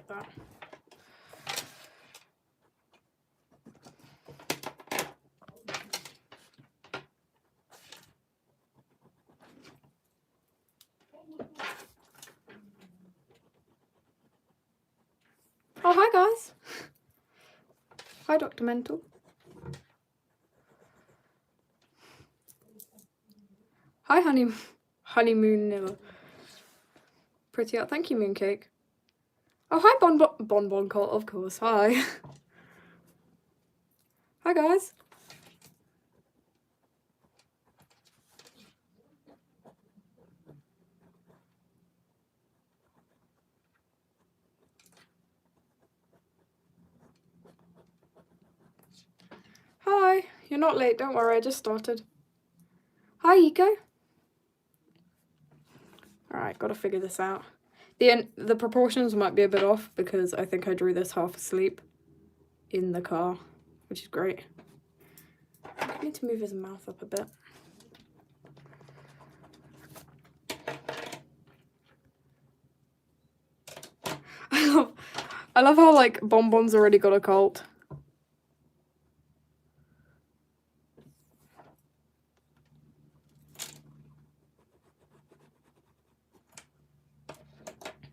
like that. Oh, hi guys. Hi, Dr. Mental. Hi, honeymoon. Pretty out. Thank you, Mooncake. Oh, hi, Bon Cult, of course. Hi. Hi, guys. Hi. You're not late. Don't worry. I just started. Hi, Eco. Alright, gotta figure this out. The proportions might be a bit off because I think I drew this half asleep in the car, which is great. I need to move his mouth up a bit. I love how like Bonbon's already got a cult.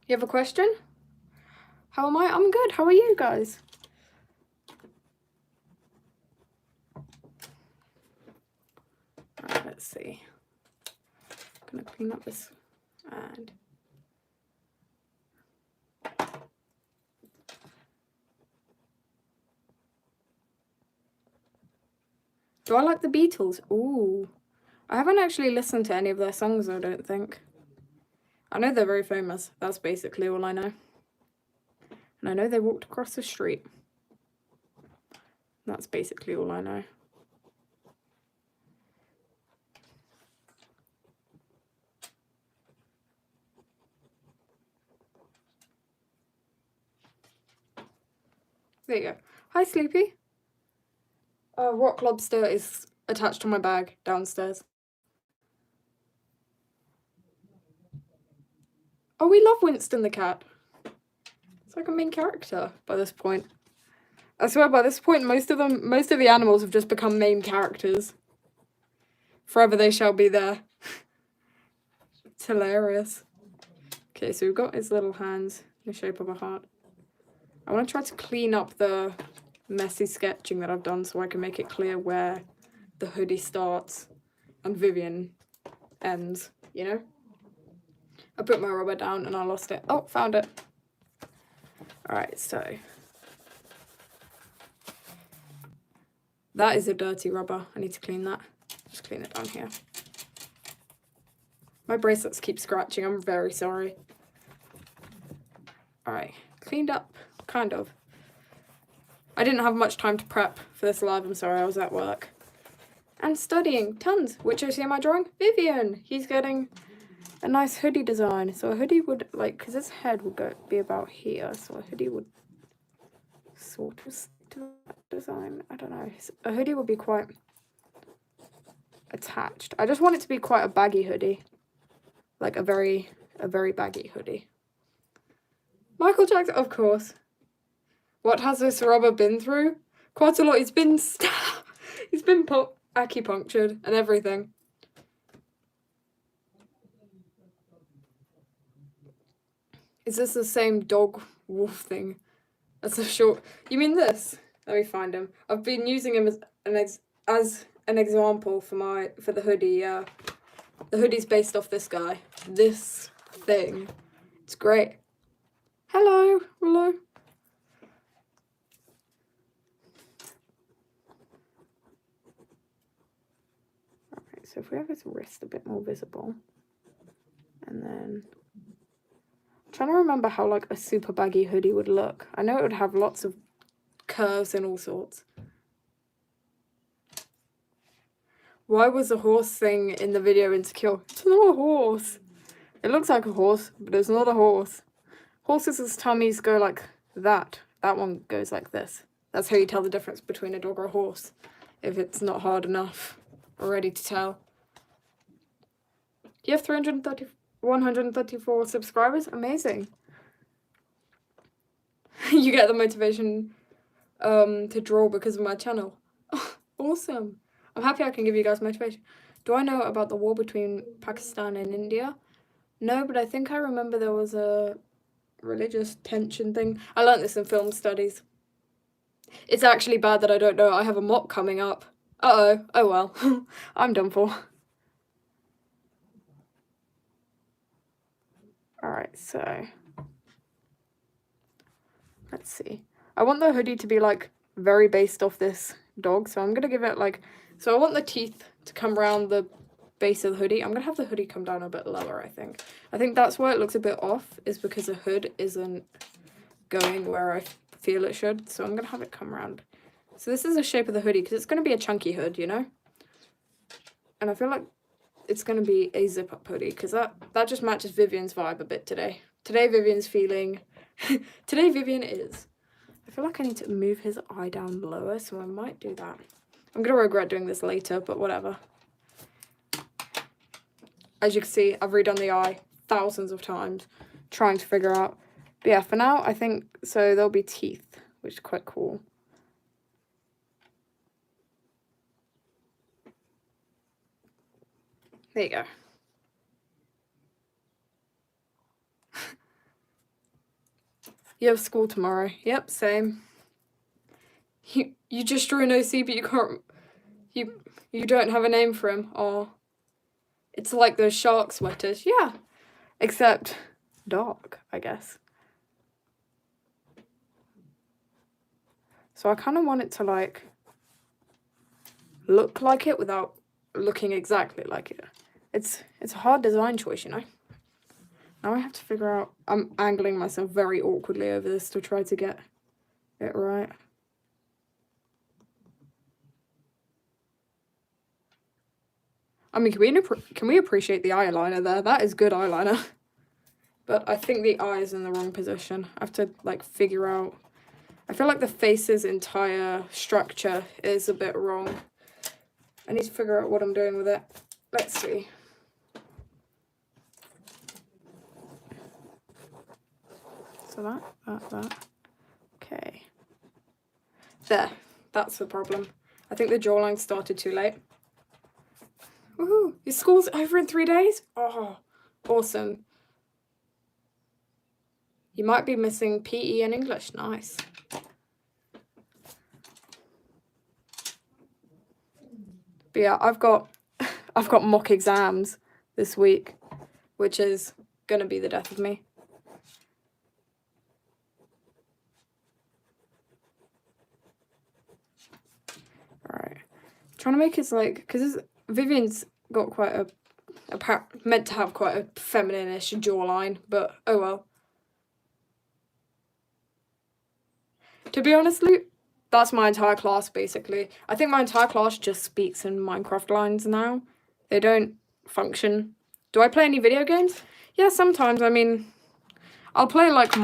You have a question? How am I? I'm good. How are you guys? Right, let's see. I'm gonna clean up this and do I like the Beatles? Ooh. I haven't actually listened to any of their songs, I don't think. I know they're very famous. That's basically all I know. And I know they walked across the street. That's basically all I know. There you go. Hi, Sleepy. Rock Lobster is attached to my bag downstairs. Oh, we love Winston the cat. It's like a main character by this point. I swear by this point most of the animals have just become main characters. Forever they shall be there. It's hilarious. Okay, so we've got his little hands in the shape of a heart. I want to try to clean up the messy sketching that I've done so I can make it clear where the hoodie starts and Vivian ends, you know? I put my rubber down and I lost it. Oh, found it. Alright, so that is a dirty rubber. I need to clean that. Just clean it down here. My bracelets keep scratching. I'm very sorry. Alright, cleaned up, kind of. I didn't have much time to prep for this live. I'm sorry, I was at work. And studying, tons. Which I see am I drawing? Vivian! He's getting a nice hoodie design. So a hoodie would, like, because his head would be about here. So a hoodie would sort of stick to that design. I don't know. A hoodie would be quite attached. I just want it to be quite a baggy hoodie. Like a very baggy hoodie. Michael Jackson, of course. What has this rubber been through? Quite a lot. He's been acupunctured and everything. Is this the same dog wolf thing? That's a short. You mean this? Let me find him. I've been using him as an example for the hoodie. The hoodie's based off this guy. This thing. It's great. Hello. Hello. Alright, so if we have his wrist a bit more visible. And then I'm trying to remember how like a super baggy hoodie would look. I know it would have lots of curves and all sorts. Why was the horse thing in the video insecure? It's not a horse. It looks like a horse, but it's not a horse. Horses' tummies go like that. That one goes like this. That's how you tell the difference between a dog or a horse. If it's not hard enough already to tell. You have 134 subscribers? Amazing. You get the motivation to draw because of my channel. Awesome. I'm happy I can give you guys motivation. Do I know about the war between Pakistan and India? No, but I think I remember there was a religious tension thing. I learnt this in film studies. It's actually bad that I don't know. I have a mock coming up. Uh-oh. Oh well. I'm done for. Alright, so let's see. I want the hoodie to be like very based off this dog, so I'm gonna give it like, so I want the teeth to come around the base of the hoodie. I'm gonna have the hoodie come down a bit lower, I think. I think that's why it looks a bit off, is because the hood isn't going where I feel it should, so I'm gonna have it come around. So this is the shape of the hoodie, because it's gonna be a chunky hood, you know? And I feel like it's gonna be a zip-up hoodie, because that just matches Vivian's vibe a bit today. Today Vivian's feeling... Today Vivian is... I feel like I need to move his eye down lower, so I might do that. I'm gonna regret doing this later, but whatever. As you can see, I've redone the eye thousands of times, trying to figure out. But yeah, for now, I think, so there'll be teeth, which is quite cool. There you go. You have school tomorrow. Yep, same. You just drew an OC, but you can't... You don't have a name for him. Oh. It's like those shark sweaters. Yeah. Except dark, I guess. So I kind of want it to, like, look like it without looking exactly like it. It's a hard design choice, you know? Now I have to figure out... I'm angling myself very awkwardly over this to try to get it right. I mean, can we appreciate the eyeliner there? That is good eyeliner. But I think the eye is in the wrong position. I have to, like, figure out... I feel like the face's entire structure is a bit wrong. I need to figure out what I'm doing with it. Let's see. So that. Okay. There. That's the problem. I think the jawline started too late. Woohoo! Your school's over in 3 days? Oh, awesome. You might be missing PE and English. Nice. But yeah, I've got mock exams this week, which is gonna be the death of me. Alright. Trying to make it like, because Vivian's got quite a meant to have quite a feminine-ish jawline, but oh well. To be honestly, that's my entire class, basically. I think my entire class just speaks in Minecraft lines now. They don't function. Do I play any video games? Yeah, sometimes. I mean, I'll play, like,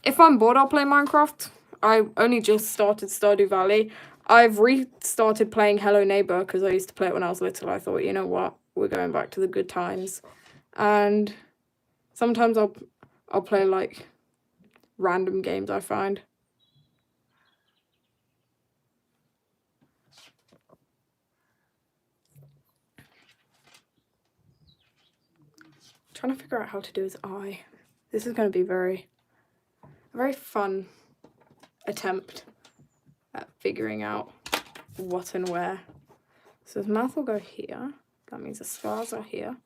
if I'm bored, I'll play Minecraft. I only just started Stardew Valley. I've restarted playing Hello Neighbor because I used to play it when I was little. I thought, you know what, we're going back to the good times. And sometimes I'll play, like, random games I find. Trying to figure out how to do his eye. This is going to be a very fun attempt at figuring out what and where. So his mouth will go here. That means the scars are here.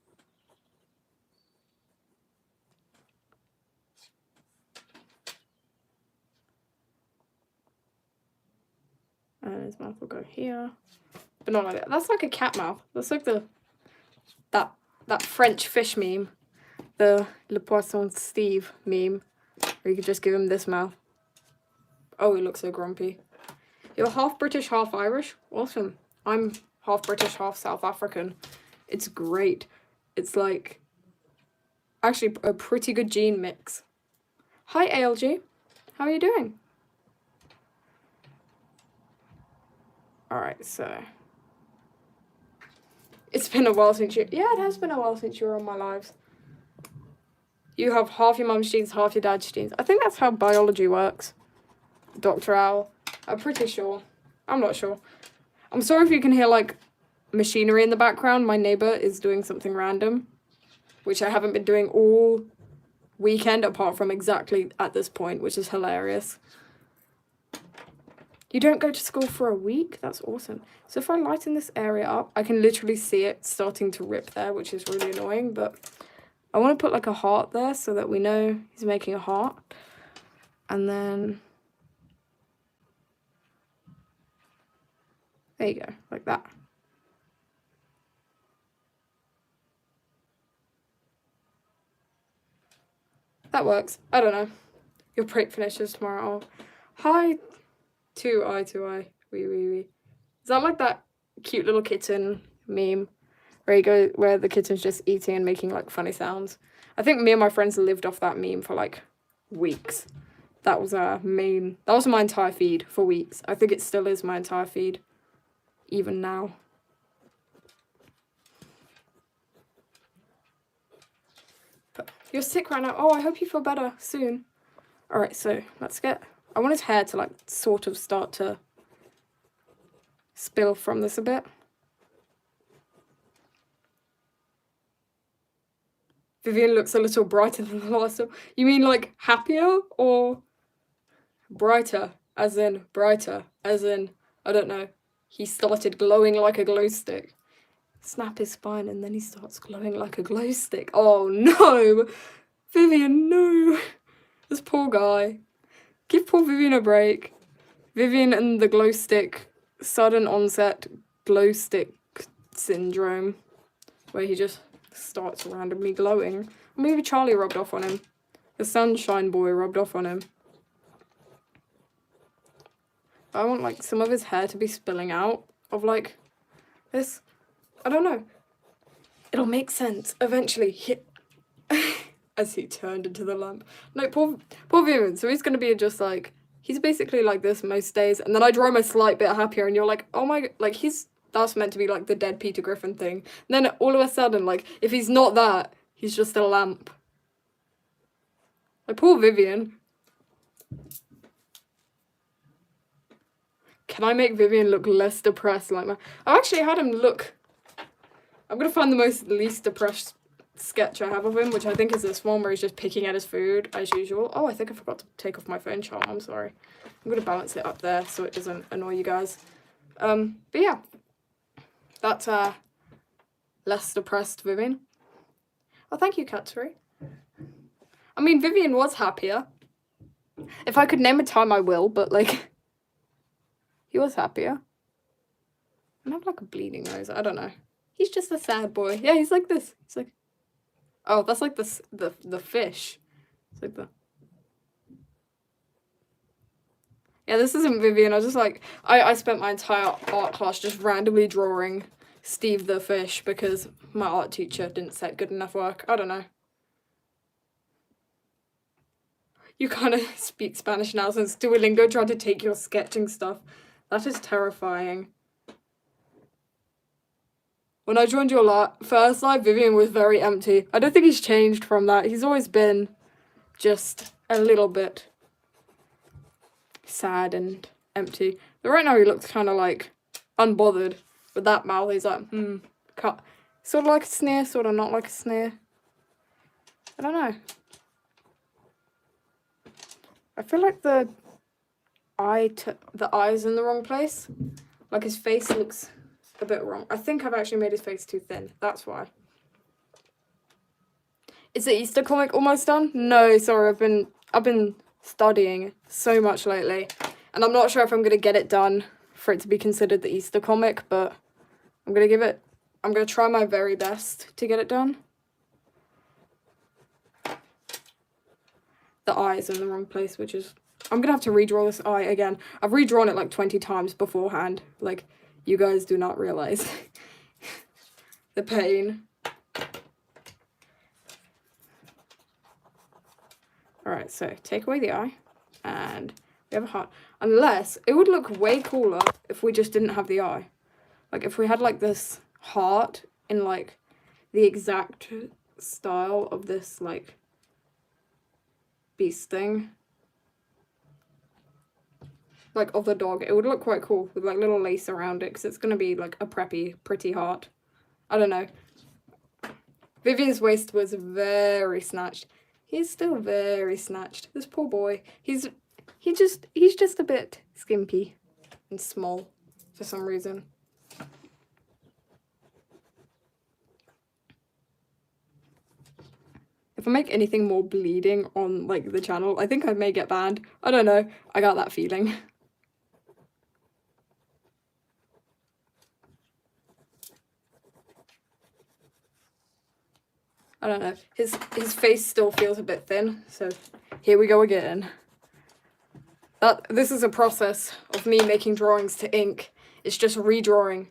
And his mouth will go here. But not like that. That's like a cat mouth. That's like that French fish meme. The Le Poisson Steve meme. Or you could just give him this mouth. Oh, he looks so grumpy. You're half British, half Irish? Awesome. I'm half British, half South African. It's great. It's like actually a pretty good gene mix. Hi, ALG. How are you doing? Alright, so... It's been a while since you... Yeah, it has been a while since you were on my lives. You have half your mum's genes, half your dad's genes. I think that's how biology works. Dr. Owl. I'm pretty sure. I'm not sure. I'm sorry if you can hear, like, machinery in the background. My neighbour is doing something random, which I haven't been doing all weekend apart from exactly at this point, which is hilarious. You don't go to school for a week? That's awesome. So if I lighten this area up, I can literally see it starting to rip there, which is really annoying, but I want to put like a heart there so that we know he's making a heart. And then there you go, like that. That works. I don't know. Your break finishes tomorrow. Hi, 2i. Wee. Is that like that cute little kitten meme where the kitten's just eating and making like funny sounds? I think me and my friends lived off that meme for like weeks. That was our main. That was my entire feed for weeks. I think it still is my entire feed, even now. But you're sick right now. Oh, I hope you feel better soon. All right, so let's get. I want his hair to like sort of start to spill from this a bit. Vivian looks a little brighter than the last one. You mean like happier or brighter? As in brighter? As in, I don't know. He started glowing like a glow stick. Snap his spine and then he starts glowing like a glow stick. Oh no! Vivian, no! This poor guy. Give poor Vivian a break. Vivian and the glow stick, sudden onset glow stick syndrome, where he just starts randomly glowing. Maybe Charlie rubbed off on him. The sunshine boy rubbed off on him. I want like some of his hair to be spilling out of like this. I don't know. It'll make sense eventually. As he turned into the lamp. No, poor Vivian. So he's gonna be just like, he's basically like this most days, and then I draw him a slight bit happier, and you're like, oh my, like that's meant to be like the dead Peter Griffin thing. And then all of a sudden, like, if he's not that, he's just a lamp. Like, poor Vivian. Can I make Vivian look less depressed like my... I've actually had him look... I'm gonna find the least depressed sketch I have of him, which I think is this one where he's just picking at his food as usual. Oh, I think I forgot to take off my phone charm. I'm sorry. I'm gonna balance it up there so it doesn't annoy you guys. But yeah, that's less depressed Vivian. Oh, thank you, Katsuri. I mean, Vivian was happier. If I could name a time, I will, but like, he was happier. I have like a bleeding nose. I don't know. He's just a sad boy. Yeah, he's like this. He's like, oh, that's like the fish. It's like the... Yeah, this isn't Vivian. I just like, I spent my entire art class just randomly drawing Steve the fish because my art teacher didn't set good enough work. I don't know. You kind of speak Spanish now since Duolingo tried to take your sketching stuff. That is terrifying. When I joined your first live, Vivian was very empty. I don't think he's changed from that. He's always been just a little bit sad and empty. But right now he looks kind of like unbothered with that mouth. He's like, cut. Sort of like a sneer, sort of not like a sneer. I don't know. I feel like the eye's in the wrong place. Like his face looks a bit wrong. I think I've actually made his face too thin. That's why. Is the Easter comic almost done? No, sorry. I've been studying so much lately, and I'm not sure if I'm gonna get it done for it to be considered the Easter comic, but I'm gonna try my very best to get it done. The eye is in the wrong place, which is... I'm gonna have to redraw this eye again. I've redrawn it like 20 times beforehand. Like, you guys do not realize the pain. Alright, so take away the eye, and we have a heart. Unless, it would look way cooler if we just didn't have the eye. Like, if we had, like, this heart in, like, the exact style of this, like, beast thing. like, of the dog. It would look quite cool with, like, little lace around it, because it's going to be, like, a preppy, pretty heart. I don't know. Vivian's waist was very snatched. He's still very snatched. This poor boy. He's just a bit skimpy and small for some reason. If I make anything more bleeding on, like, the channel, I think I may get banned. I don't know. I got that feeling. I don't know. His face still feels a bit thin, so here we go again. This is a process of me making drawings to ink. It's just redrawing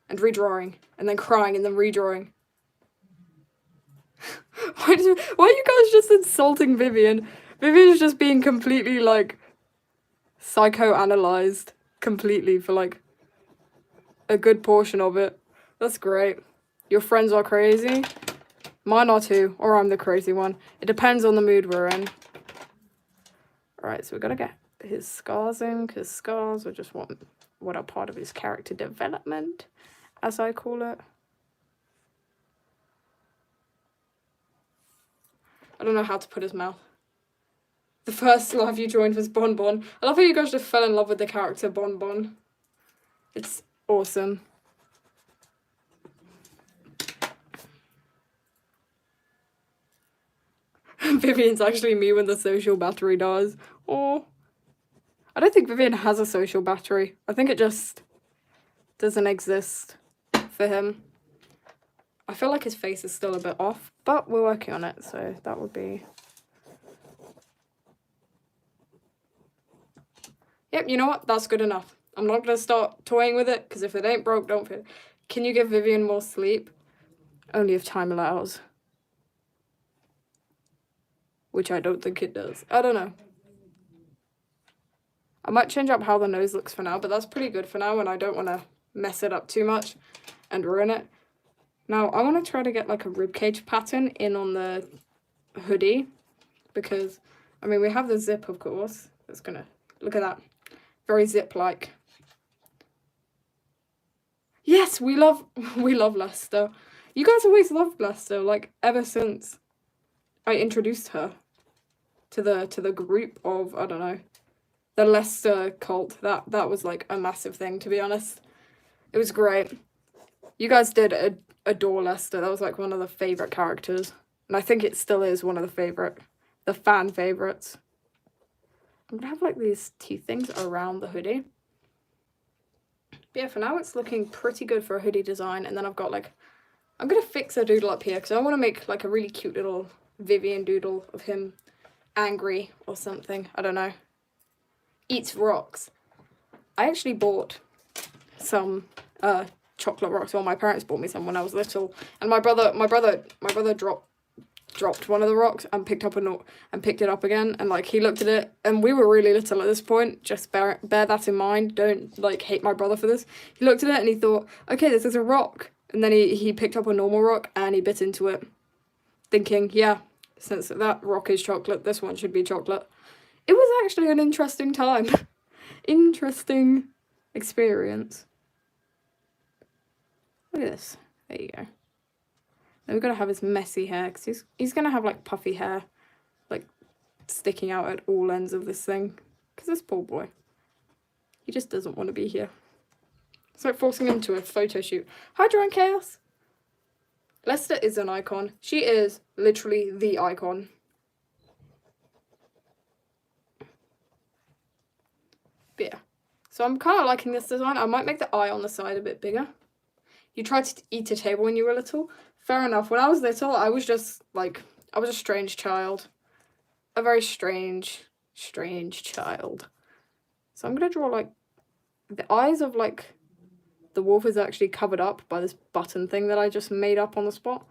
and redrawing and then crying and then redrawing. Why are you guys just insulting Vivian? Vivian's just being completely, like, psychoanalyzed completely for, like, a good portion of it. That's great. Your friends are crazy. Mine are too, or I'm the crazy one. It depends on the mood we're in. Alright, so we gotta get his scars in, because scars are just what are part of his character development, as I call it. I don't know how to put his mouth. The first live you joined was Bon Bon. I love how you guys just fell in love with the character Bon Bon. It's awesome. Vivian's actually me when the social battery dies. Oh. I don't think Vivian has a social battery. I think it just doesn't exist for him. I feel like his face is still a bit off, but we're working on it, so that would be... Yep, you know what? That's good enough. I'm not going to start toying with it, because if it ain't broke, don't fix it. Can you give Vivian more sleep? Only if time allows. Which I don't think it does. I don't know. I might change up how the nose looks for now, but that's pretty good for now, and I don't want to mess it up too much and ruin it. Now, I want to try to get, like, a ribcage pattern in on the hoodie, because, I mean, we have the zip, of course. It's gonna... Look at that. Very zip-like. Yes, we love Lester. You guys always loved Lester, like, ever since I introduced her to the group of, I don't know, the Lester cult. That was, like, a massive thing, to be honest. It was great. You guys did adore Lester. That was, like, one of the favourite characters. And I think it still is one of the fan favourites. I'm going to have, like, these two things around the hoodie. But yeah, for now it's looking pretty good for a hoodie design. And then I've got, like, I'm going to fix a doodle up here because I want to make, like, a really cute little Vivian doodle of him angry or something. I don't know. Eats rocks. I actually bought some chocolate rocks. Well, my parents bought me some when I was little. And my brother dropped one of the rocks and picked it up again, and, like, he looked at it, and we were really little at this point, just bear that in mind, don't, like, hate my brother for this. He looked at it and he thought, okay, this is a rock, and then he picked up a normal rock and he bit into it, thinking, yeah, since that rock is chocolate, this one should be chocolate. It was actually an interesting time. Interesting experience. Look at this. There you go. Then we've got to have his messy hair, because he's going to have, like, puffy hair, like, sticking out at all ends of this thing. Because this poor boy, he just doesn't want to be here. It's like forcing him to a photo shoot. Hi, Drone Chaos! Lester is an icon. She is literally the icon. But yeah. So I'm kind of liking this design. I might make the eye on the side a bit bigger. You tried to eat a table when you were little. Fair enough. When I was little, I was just, like, I was a strange child. A very strange child. So I'm going to draw, like, the eyes of, like, the wolf is actually covered up by this button thing that I just made up on the spot.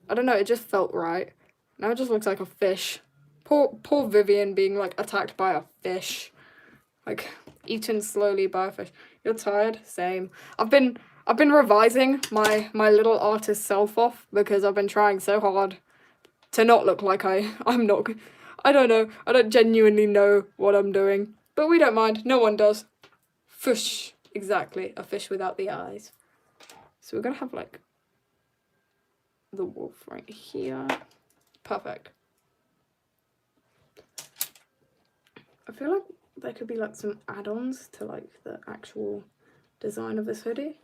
I don't know, it just felt right. Now it just looks like a fish. Poor Vivian being, like, attacked by a fish. Like, eaten slowly by a fish. You're tired? Same. I've been revising my little artist self off because I've been trying so hard to not look like I'm not. I don't know. I don't genuinely know what I'm doing. But we don't mind. No one does. Fish. Exactly. A fish without the eyes. So we're going to have, like, the wolf right here. Perfect. I feel like there could be, like, some add-ons to, like, the actual design of this hoodie.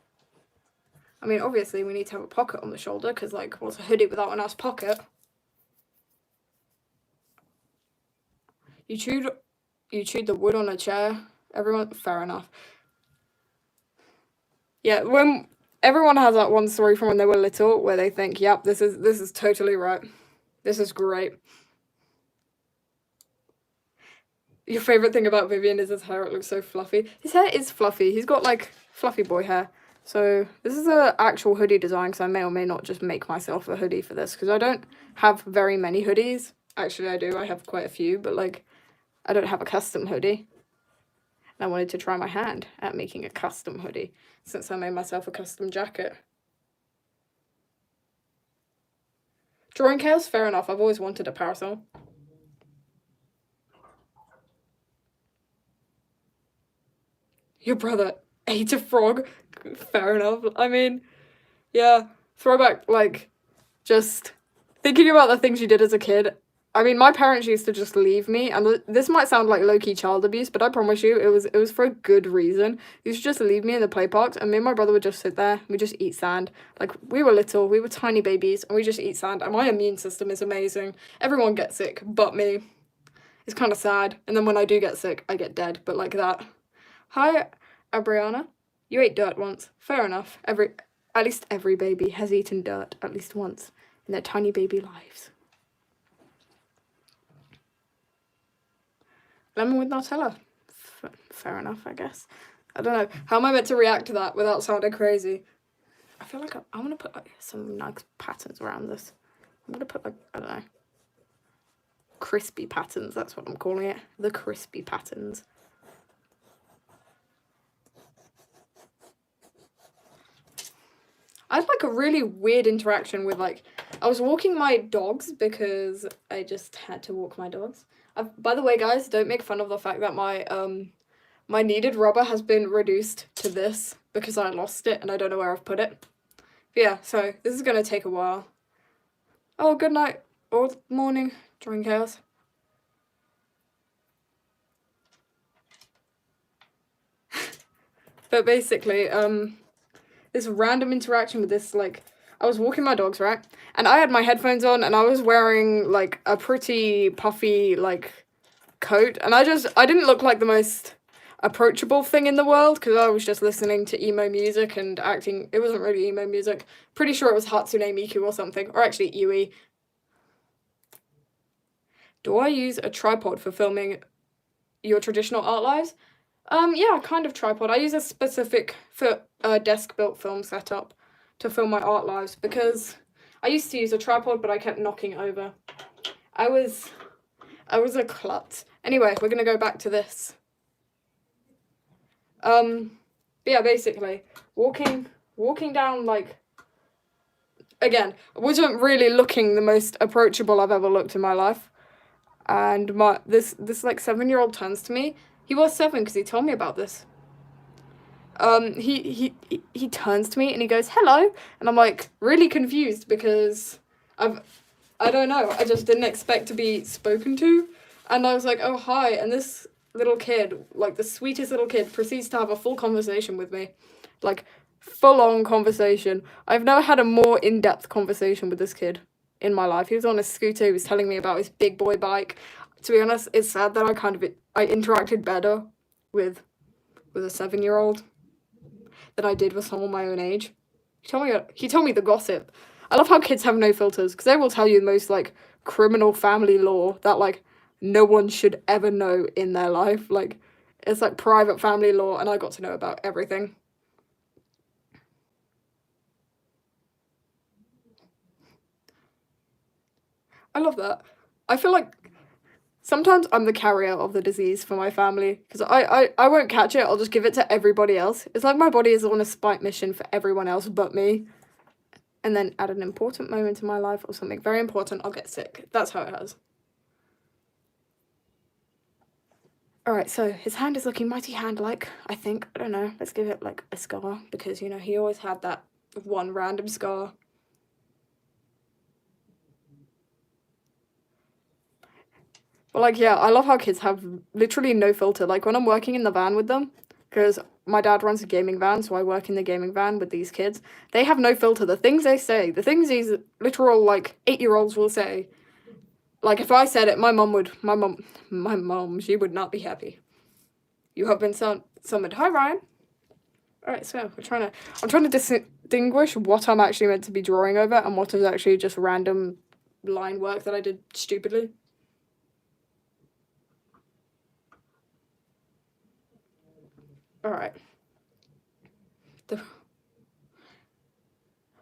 I mean, obviously, we need to have a pocket on the shoulder, because, like, what's a hoodie without a nice pocket? You chewed the wood on a chair. Everyone, fair enough. Yeah, when everyone has that one story from when they were little, where they think, "Yep, this is totally right. This is great." Your favorite thing about Vivian is his hair. It looks so fluffy. His hair is fluffy. He's got, like, fluffy boy hair. So this is an actual hoodie design, because I may or may not just make myself a hoodie for this, because I don't have very many hoodies. Actually, I do. I have quite a few, but, like, I don't have a custom hoodie. And I wanted to try my hand at making a custom hoodie, since I made myself a custom jacket. Drawing chaos? Fair enough. I've always wanted a parasol. Your brother ate a frog? Fair enough. I mean, yeah. Throwback, like, just thinking about the things you did as a kid. I mean, my parents used to just leave me, and this might sound like low-key child abuse, but I promise you, it was for a good reason. They used to just leave me in the play parks, and me and my brother would just sit there, we just eat sand. Like, we were little, we were tiny babies, and we just eat sand, and my immune system is amazing. Everyone gets sick, but me. It's kind of sad, and then when I do get sick, I get dead, but like that. Hi, Abriana. You ate dirt once. Fair enough. At least every baby has eaten dirt at least once in their tiny baby lives. Lemon with Nutella. Fair enough, I guess. I don't know. How am I meant to react to that without sounding crazy? I feel like I want to put, like, some nice patterns around this. I'm going to put, like, I don't know, crispy patterns. That's what I'm calling it. The crispy patterns. I had, like, a really weird interaction with, like, I was walking my dogs because I just had to walk my dogs. By the way, guys, don't make fun of the fact that my kneaded rubber has been reduced to this because I lost it and I don't know where I've put it. But yeah, so this is going to take a while. Oh, good night or morning, drawing chaos. But basically, this random interaction with this, like, I was walking my dogs, right? And I had my headphones on and I was wearing, like, a pretty puffy, like, coat. And I didn't look like the most approachable thing in the world because I was just listening to emo music and acting. It wasn't really emo music. Pretty sure it was Hatsune Miku or something. Or actually, Yui. Do I use a tripod for filming your traditional art lives? Yeah, kind of tripod. I use a specific desk-built film setup to film my art lives because I used to use a tripod, but I kept knocking over. I was a klutz. Anyway, we're gonna go back to this. Yeah, basically, walking down, like, again, I wasn't really looking the most approachable I've ever looked in my life. And this like 7-year-old turns to me. He was 7 because he told me about this. He turns to me and he goes, "Hello," and I'm like really confused because I don't know, I just didn't expect to be spoken to, and I was like, "Oh, hi," and this little kid, like the sweetest little kid, proceeds to have a full conversation with me, like full-on conversation. I've never had a more in-depth conversation with this kid in my life. He was on a scooter. He was telling me about his big boy bike. To be honest, it's sad that I interacted better with a 7-year-old than I did with someone my own age. He told me the gossip. I love how kids have no filters because they will tell you the most, like, criminal family law that, like, no one should ever know in their life. Like, it's like private family law, and I got to know about everything. I love that. I feel like sometimes I'm the carrier of the disease for my family because I won't catch it. I'll just give it to everybody else. It's like my body is on a spite mission for everyone else but me. And then at an important moment in my life or something very important, I'll get sick. That's how it has. Alright, so his hand is looking mighty hand-like, I think. I don't know. Let's give it, like, a scar, because, you know, he always had that one random scar. But, like, yeah, I love how kids have literally no filter. Like, when I'm working in the van with them, because my dad runs a gaming van, so I work in the gaming van with these kids, they have no filter. The things they say, the things these literal, like, 8-year-olds will say, like, if I said it, my mom, she would not be happy. You have been summoned. Hi, Ryan. Alright, so I'm trying to distinguish what I'm actually meant to be drawing over and what is actually just random line work that I did stupidly. Alright.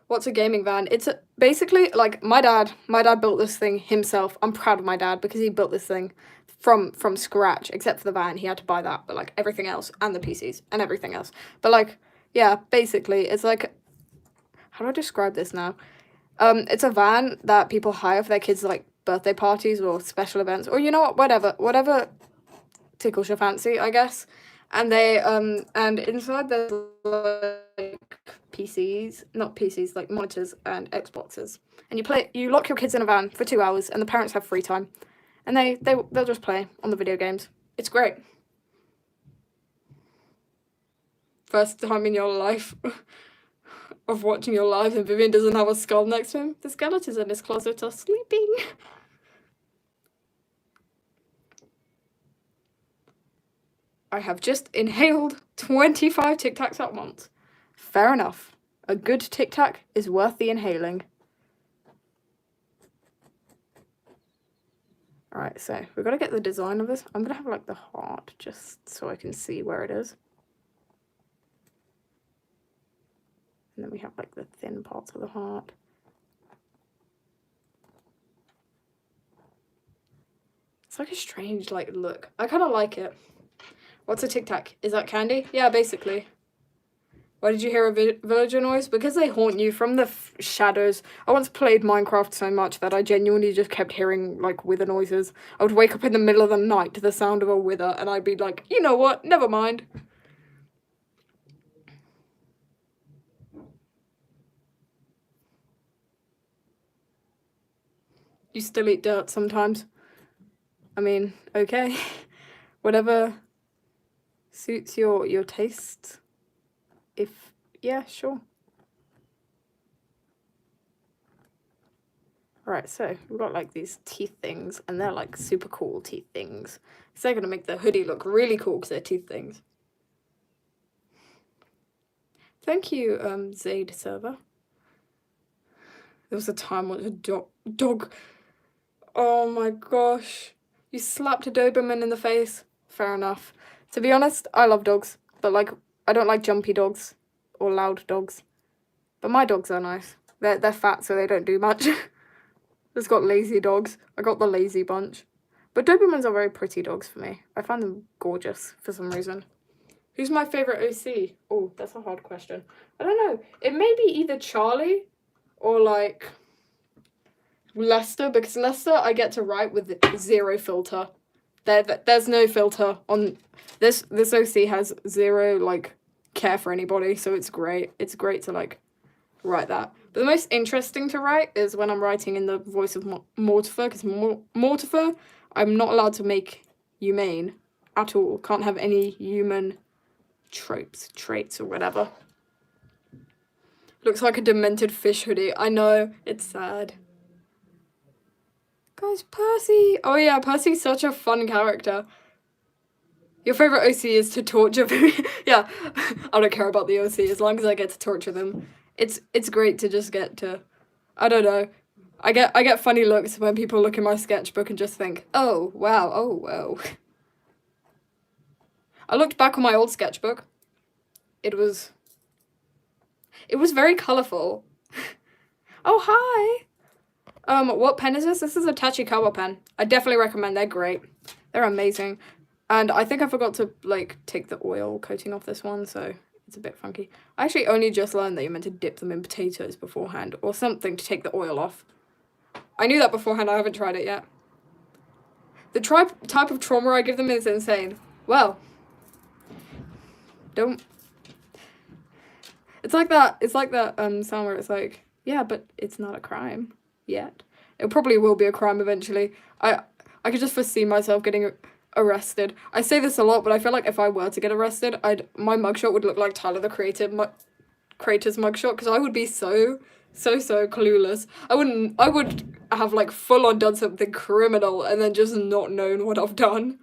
What's a gaming van? It's basically, like, my dad built this thing himself. I'm proud of my dad because he built this thing from scratch, except for the van. He had to buy that, but, like, everything else, and the PCs, and everything else. But, like, yeah, basically, it's like, how do I describe this now? It's a van that people hire for their kids' like birthday parties or special events, or you know what, whatever tickles your fancy, I guess. And they and inside there's like PCs, not PCs, like monitors and Xboxes. And you lock your kids in a van for 2 hours, and the parents have free time, and they'll just play on the video games. It's great. First time in your life of watching your life, and Vivian doesn't have a skull next to him. The skeletons in his closet are sleeping. I have just inhaled 25 Tic Tacs at once. Fair enough. A good Tic Tac is worth the inhaling. Alright, so we've got to get the design of this. I'm going to have like the heart just so I can see where it is. And then we have like the thin parts of the heart. It's like a strange like look. I kind of like it. What's a Tic Tac? Is that candy? Yeah, basically. Why did you hear a villager noise? Because they haunt you from the shadows. I once played Minecraft so much that I genuinely just kept hearing like wither noises. I would wake up in the middle of the night to the sound of a wither and I'd be like, you know what? Never mind. You still eat dirt sometimes. I mean, okay. Whatever suits your taste. Yeah, sure. Alright, so we've got like these teeth things, and they're like super cool teeth things. So they're gonna make the hoodie look really cool because they're teeth things. Thank you, Zaid server. There was a time when a dog. Oh my gosh. You slapped a Doberman in the face. Fair enough. To be honest, I love dogs, but like I don't like jumpy dogs or loud dogs. But my dogs are nice. They're fat, so they don't do much. Just got lazy dogs. I got the lazy bunch. But Dobermans are very pretty dogs for me. I find them gorgeous for some reason. Who's my favourite OC? Oh, that's a hard question. I don't know. It may be either Charlie or like Lester, because Lester I get to write with 0 filter. There's no filter on this OC has 0 like care for anybody, so it's great. It's great to like write that. But the most interesting to write is when I'm writing in the voice of Mortifer, because Mortifer, I'm not allowed to make humane at all. Can't have any human traits or whatever. Looks like a demented fish hoodie. I know, it's sad. Guys, Percy! Oh yeah, Percy's such a fun character. Your favourite OC is to torture me. Yeah, I don't care about the OC as long as I get to torture them. It's great to just get to, I don't know. I get funny looks when people look in my sketchbook and just think, oh wow, oh whoa. I looked back on my old sketchbook. It was very colourful. Oh hi! What pen is this? This is a Tachikawa pen. I definitely recommend. They're great. They're amazing. And I think I forgot to, like, take the oil coating off this one, so it's a bit funky. I actually only just learned that you're meant to dip them in potatoes beforehand, or something to take the oil off. I knew that beforehand, I haven't tried it yet. The type of trauma I give them is insane. Well, don't. It's like that song where it's like, yeah, but it's not a crime yet. It probably will be a crime eventually. I could just foresee myself getting arrested. I say this a lot, but I feel like if I were to get arrested, my mugshot would look like Tyler the Creator's mugshot, because I would be so clueless. I would have like full on done something criminal and then just not known what I've done.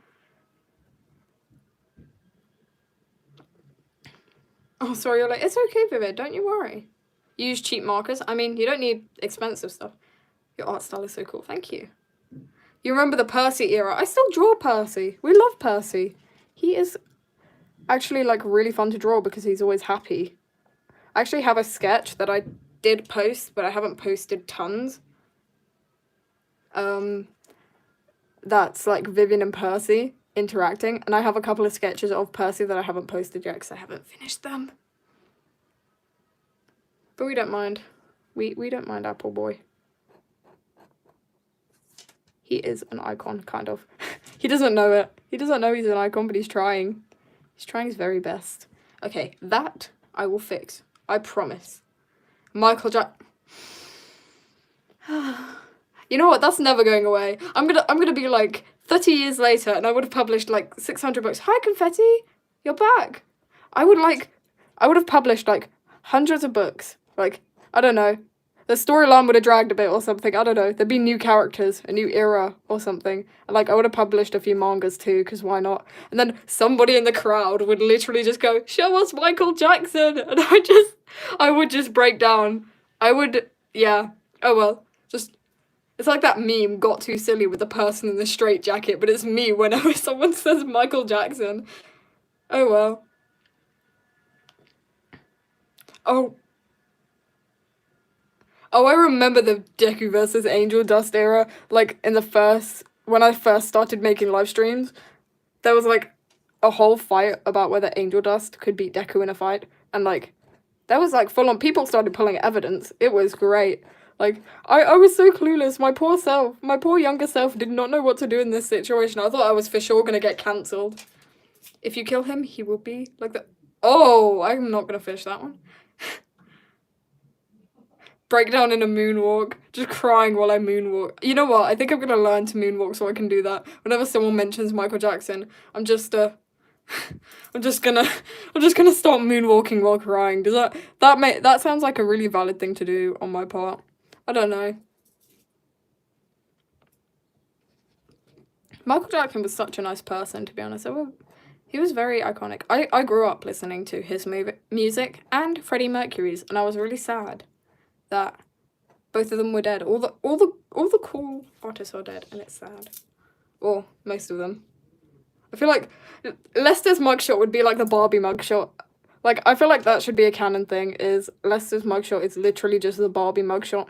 Oh, sorry, you're like, it's okay, Vivid, don't you worry. You use cheap markers. I mean, you don't need expensive stuff. Your art style is so cool. Thank you. You remember the Percy era. I still draw Percy. We love Percy. He is actually, like, really fun to draw because he's always happy. I actually have a sketch that I did post, but I haven't posted tons. That's, like, Vivian and Percy interacting, and I have a couple of sketches of Percy that I haven't posted yet because I haven't finished them. But we don't mind. We don't mind Apple Boy. He is an icon, kind of. He doesn't know it. He doesn't know he's an icon, but he's trying. He's trying his very best. Okay, that I will fix. I promise. Michael Jack. You know what? That's never going away. I'm gonna be like 30 years later, and I would have published like 600 books. Hi, Confetti, you're back. I would have published like hundreds of books. Like, I don't know. The storyline would have dragged a bit or something. I don't know. There'd be new characters, a new era or something. And, like, I would have published a few mangas too, because why not? And then somebody in the crowd would literally just go, show us Michael Jackson. And I would just break down. Yeah. Oh well. It's like that meme, got too silly with the person in the straitjacket, but it's me whenever someone says Michael Jackson. Oh well. Oh, I remember the Deku versus Angel Dust era, like, when I first started making live streams, there was, like, a whole fight about whether Angel Dust could beat Deku in a fight, and, like, that was, like, full on, people started pulling evidence, it was great, like, I was so clueless, my poor younger self did not know what to do in this situation, I thought I was for sure gonna get cancelled. If you kill him, he will be, like, oh, I'm not gonna finish that one. Breakdown in a moonwalk, just crying while I moonwalk. You know what? I think I'm gonna learn to moonwalk so I can do that. Whenever someone mentions Michael Jackson, I'm just gonna start moonwalking while crying. Does that sounds like a really valid thing to do on my part? I don't know. Michael Jackson was such a nice person, to be honest. He was very iconic. I grew up listening to his music and Freddie Mercury's, and I was really sad that both of them were dead. All the cool artists are dead, and it's sad. Or most of them. I feel like Lester's mugshot would be like the Barbie mugshot. Like, I feel like that should be a canon thing, is Lester's mugshot is literally just the Barbie mugshot.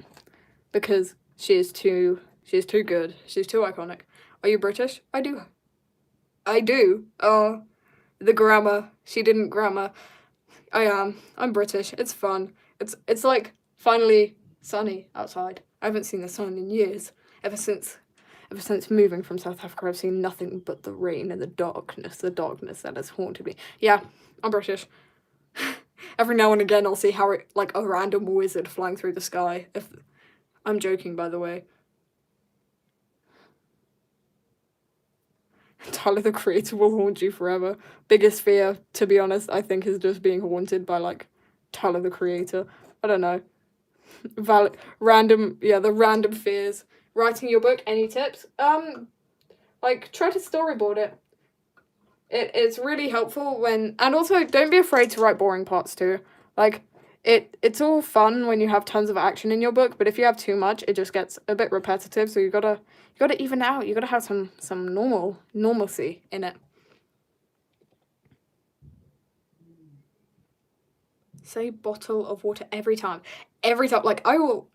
Because she is too good. She's too iconic. Are you British? I do. The grammar. She didn't grammar. I am. I'm British. It's fun. It's like finally sunny outside. I haven't seen the sun in years. Ever since moving from South Africa, I've seen nothing but the rain and the darkness that has haunted me. Yeah, I'm British. Every now and again I'll see like a random wizard flying through the sky. I'm joking, by the way. Tyler the Creator will haunt you forever. Biggest fear, to be honest, I think, is just being haunted by, like, Tyler the Creator. I don't know. The random fears. Writing your book, any tips? Like, try to storyboard it. It's really helpful and also, don't be afraid to write boring parts too. Like, it's all fun when you have tons of action in your book, but if you have too much, it just gets a bit repetitive, so you gotta even out. You gotta have some normalcy in it. Say bottle of water every time. Like, I will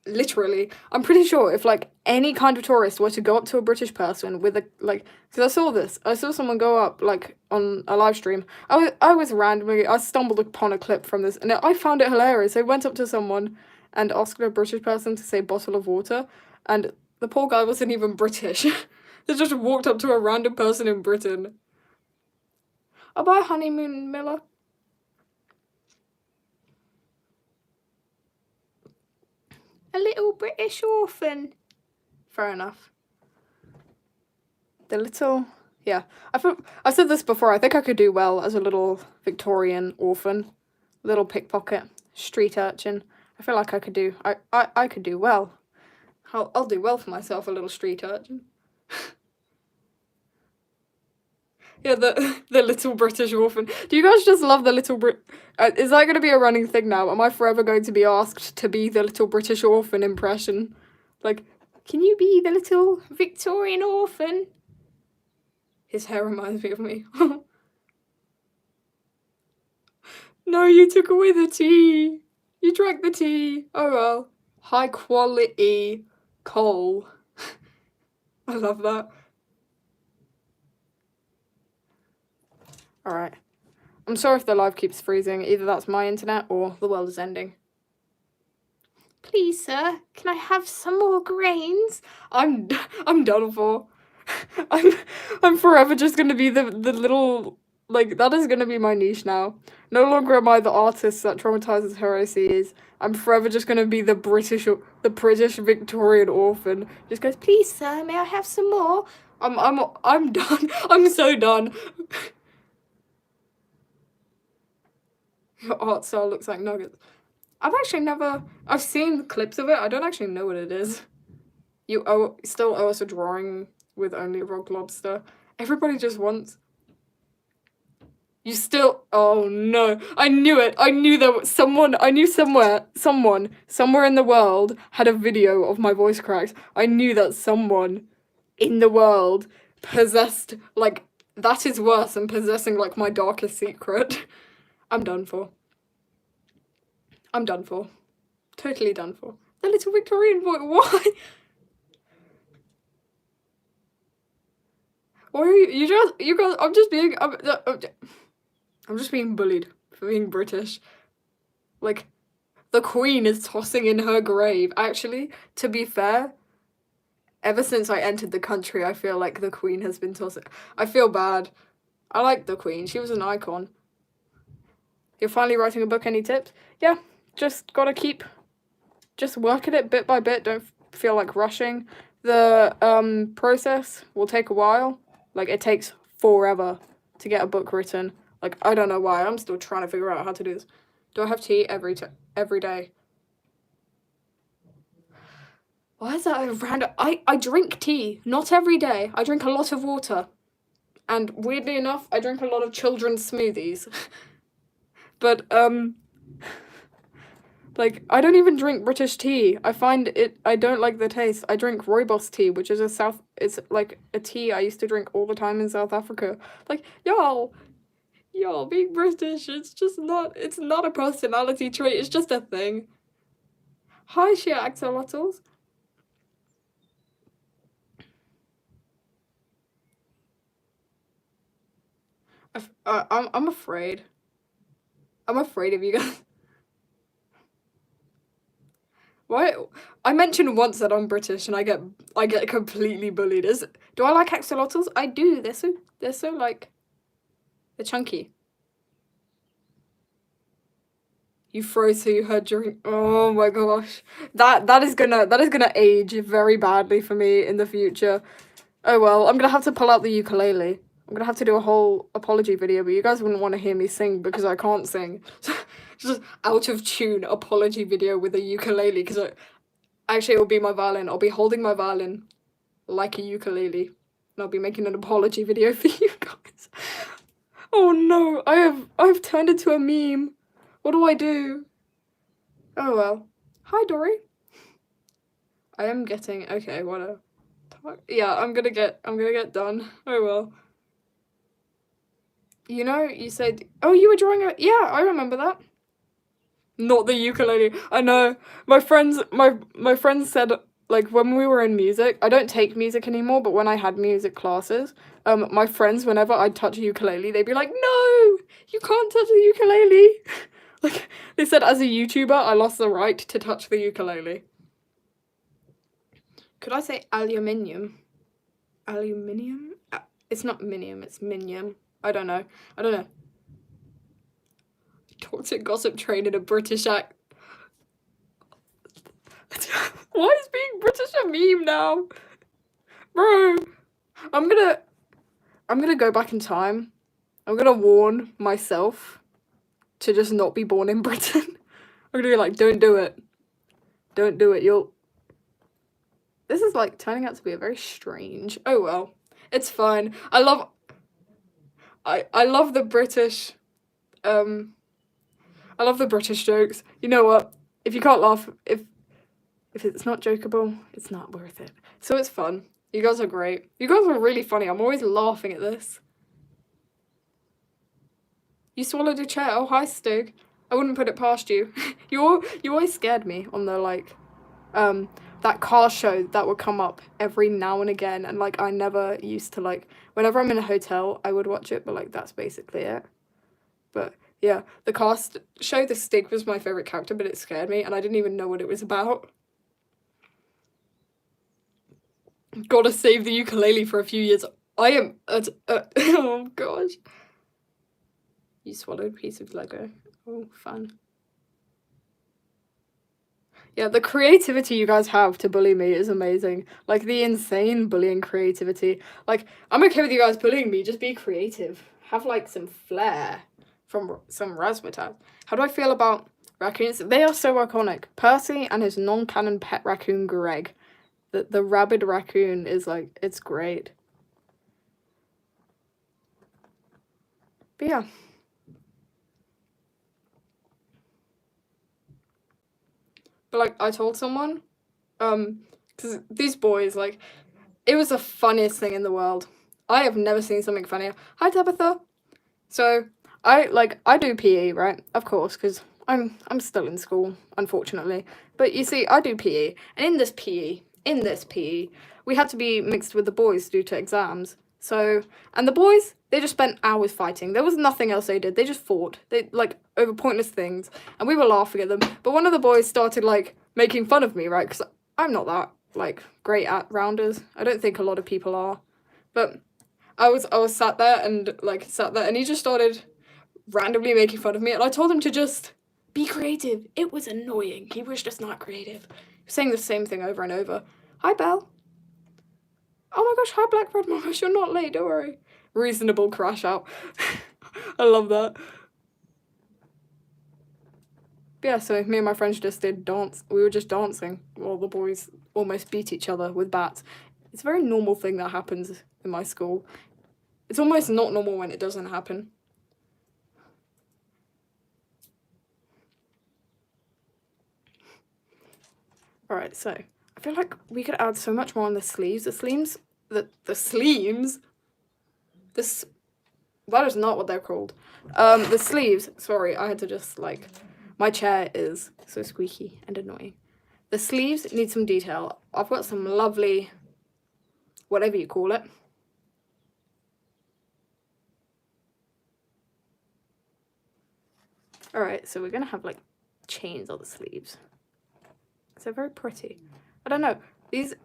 literally, I'm pretty sure if, like, any kind of tourist were to go up to a British person with because I saw someone go up, like, on a live stream. I stumbled upon a clip from this, and I found it hilarious. I went up to someone and asked a British person to say bottle of water, and the poor guy wasn't even British. They just walked up to a random person in Britain. I'll buy Honeymoon Miller. A little British orphan. Fair enough. The little... Yeah. I've said this before. I think I could do well as a little Victorian orphan. Little pickpocket. Street urchin. I feel like I could do... I could do well. I'll do well for myself, a little street urchin. Yeah, the little British orphan. Do you guys just love the little is that going to be a running thing now? Am I forever going to be asked to be the little British orphan impression? Like, can you be the little Victorian orphan? His hair reminds me of me. No, you took away the tea. You drank the tea. Oh well. High quality coal. I love that. Alright. I'm sorry if the live keeps freezing. Either that's my internet or the world is ending. Please, sir, can I have some more grains? I'm done for. I'm forever just gonna be the little, like, that is gonna be my niche now. No longer am I the artist that traumatizes her OCs. I'm forever just gonna be the British Victorian orphan. Just goes, please, sir, may I have some more? I'm done. I'm so done. Your art style looks like nuggets. I've seen clips of it. I don't actually know what it is. You still owe us a drawing with only rock lobster. Everybody just wants... You still... Oh no. I knew it. I knew there was someone somewhere in the world had a video of my voice cracks. I knew that someone in the world possessed, like, that is worse than possessing, like, my darkest secret. I'm done for. I'm done for. Totally done for. The little Victorian boy, why? Why are you guys, I'm just being bullied for being British. Like, the Queen is tossing in her grave. Actually, to be fair, ever since I entered the country, I feel like the Queen has been tossing. I feel bad. I like the Queen. She was an icon. You're finally writing a book, any tips? Yeah, just gotta just work at it bit by bit, don't feel like rushing. The process will take a while. Like, it takes forever to get a book written. Like, I don't know why, I'm still trying to figure out how to do this. Do I have tea every day? Why is that a random... I drink tea, not every day. I drink a lot of water. And weirdly enough, I drink a lot of children's smoothies. But, like, I don't even drink British tea. I don't like the taste. I drink rooibos tea, which is it's like a tea I used to drink all the time in South Africa. Like, y'all, being British, it's not a personality trait, it's just a thing. Hi, sheer axolotls. I'm afraid. I'm afraid of you guys. Why? I mentioned once that I'm British and I get completely bullied. Do I like axolotls? I do. They're so like, they're chunky. You froze so you heard during... Oh my gosh. That is gonna age very badly for me in the future. Oh well, I'm gonna have to pull out the ukulele. I'm gonna have to do a whole apology video, but you guys wouldn't want to hear me sing because I can't sing. Just out of tune apology video with a ukulele, because actually it'll be my violin. I'll be holding my violin like a ukulele, and I'll be making an apology video for you guys. Oh no, I've turned into a meme. What do I do? Oh well. Hi Dory. I am getting... Okay, whatever. Yeah, I'm gonna get done. Oh well. You know, you said... Oh, you were drawing a... Yeah, I remember that. Not the ukulele. I know. My friends said, like, when we were in music... I don't take music anymore, but when I had music classes, my friends, whenever I'd touch a ukulele, they'd be like, no! You can't touch the ukulele! Like, they said as a YouTuber, I lost the right to touch the ukulele. Could I say aluminium? Aluminium? It's not minium, it's minium. I don't know. Toxic gossip train in a British act. Why is being British a meme now? Bro, I'm gonna go back in time. I'm gonna warn myself to just not be born in Britain. I'm gonna be like, don't do it. Don't do it. This is like turning out to be a very strange. Oh well. It's fine. I love the British I love the British jokes. You know what? If you can't laugh, if it's not jokeable, it's not worth it. So it's fun. You guys are great. You guys are really funny. I'm always laughing at this. You swallowed your chair. Oh, hi, Stig. I wouldn't put it past you. You always scared me on the, like, that car show that would come up every now and again. And, like, I never used to, like, whenever I'm in a hotel, I would watch it. But, like, that's basically it. But, yeah, the car show, the Stig was my favourite character, but it scared me. And I didn't even know what it was about. Gotta save the ukulele for a few years. I am oh gosh. You swallowed a piece of Lego. Oh, fun. Yeah, the creativity you guys have to bully me is amazing. Like, the insane bullying creativity. Like, I'm okay with you guys bullying me, just be creative. Have, like, some flair from some razzmatazz. How do I feel about raccoons? They are so iconic. Percy and his non-canon pet raccoon, Greg. The rabid raccoon is, like, it's great. But yeah. But, like, I told someone, because these boys, like, it was the funniest thing in the world. I have never seen something funnier. Hi, Tabitha. So, I do PE, right? Of course, because I'm still in school, unfortunately. But you see, I do PE, and in this PE, we had to be mixed with the boys due to exams. So, and the boys, they just spent hours fighting. There was nothing else they did. They just fought. They, like, over pointless things. And we were laughing at them. But one of the boys started, like, making fun of me, right? Because I'm not that, like, great at rounders. I don't think a lot of people are. But I was sat there, and he just started randomly making fun of me. And I told him to just be creative. It was annoying. He was just not creative. Saying the same thing over and over. Hi, Belle. Oh my gosh, hi, Blackbird Mama. You're not late, don't worry. Reasonable crash out. I love that. But yeah, so me and my friends just did dance. We were just dancing while the boys almost beat each other with bats. It's a very normal thing that happens in my school. It's almost not normal when it doesn't happen. Alright, so I feel like we could add so much more on the sleeves. The sleeves, that is not what they're called. The sleeves, sorry, I had to just, like, my chair is so squeaky and annoying. The sleeves need some detail. I've got some lovely, whatever you call it. Alright, so we're gonna have, like, chains on the sleeves. They're very pretty. I don't know.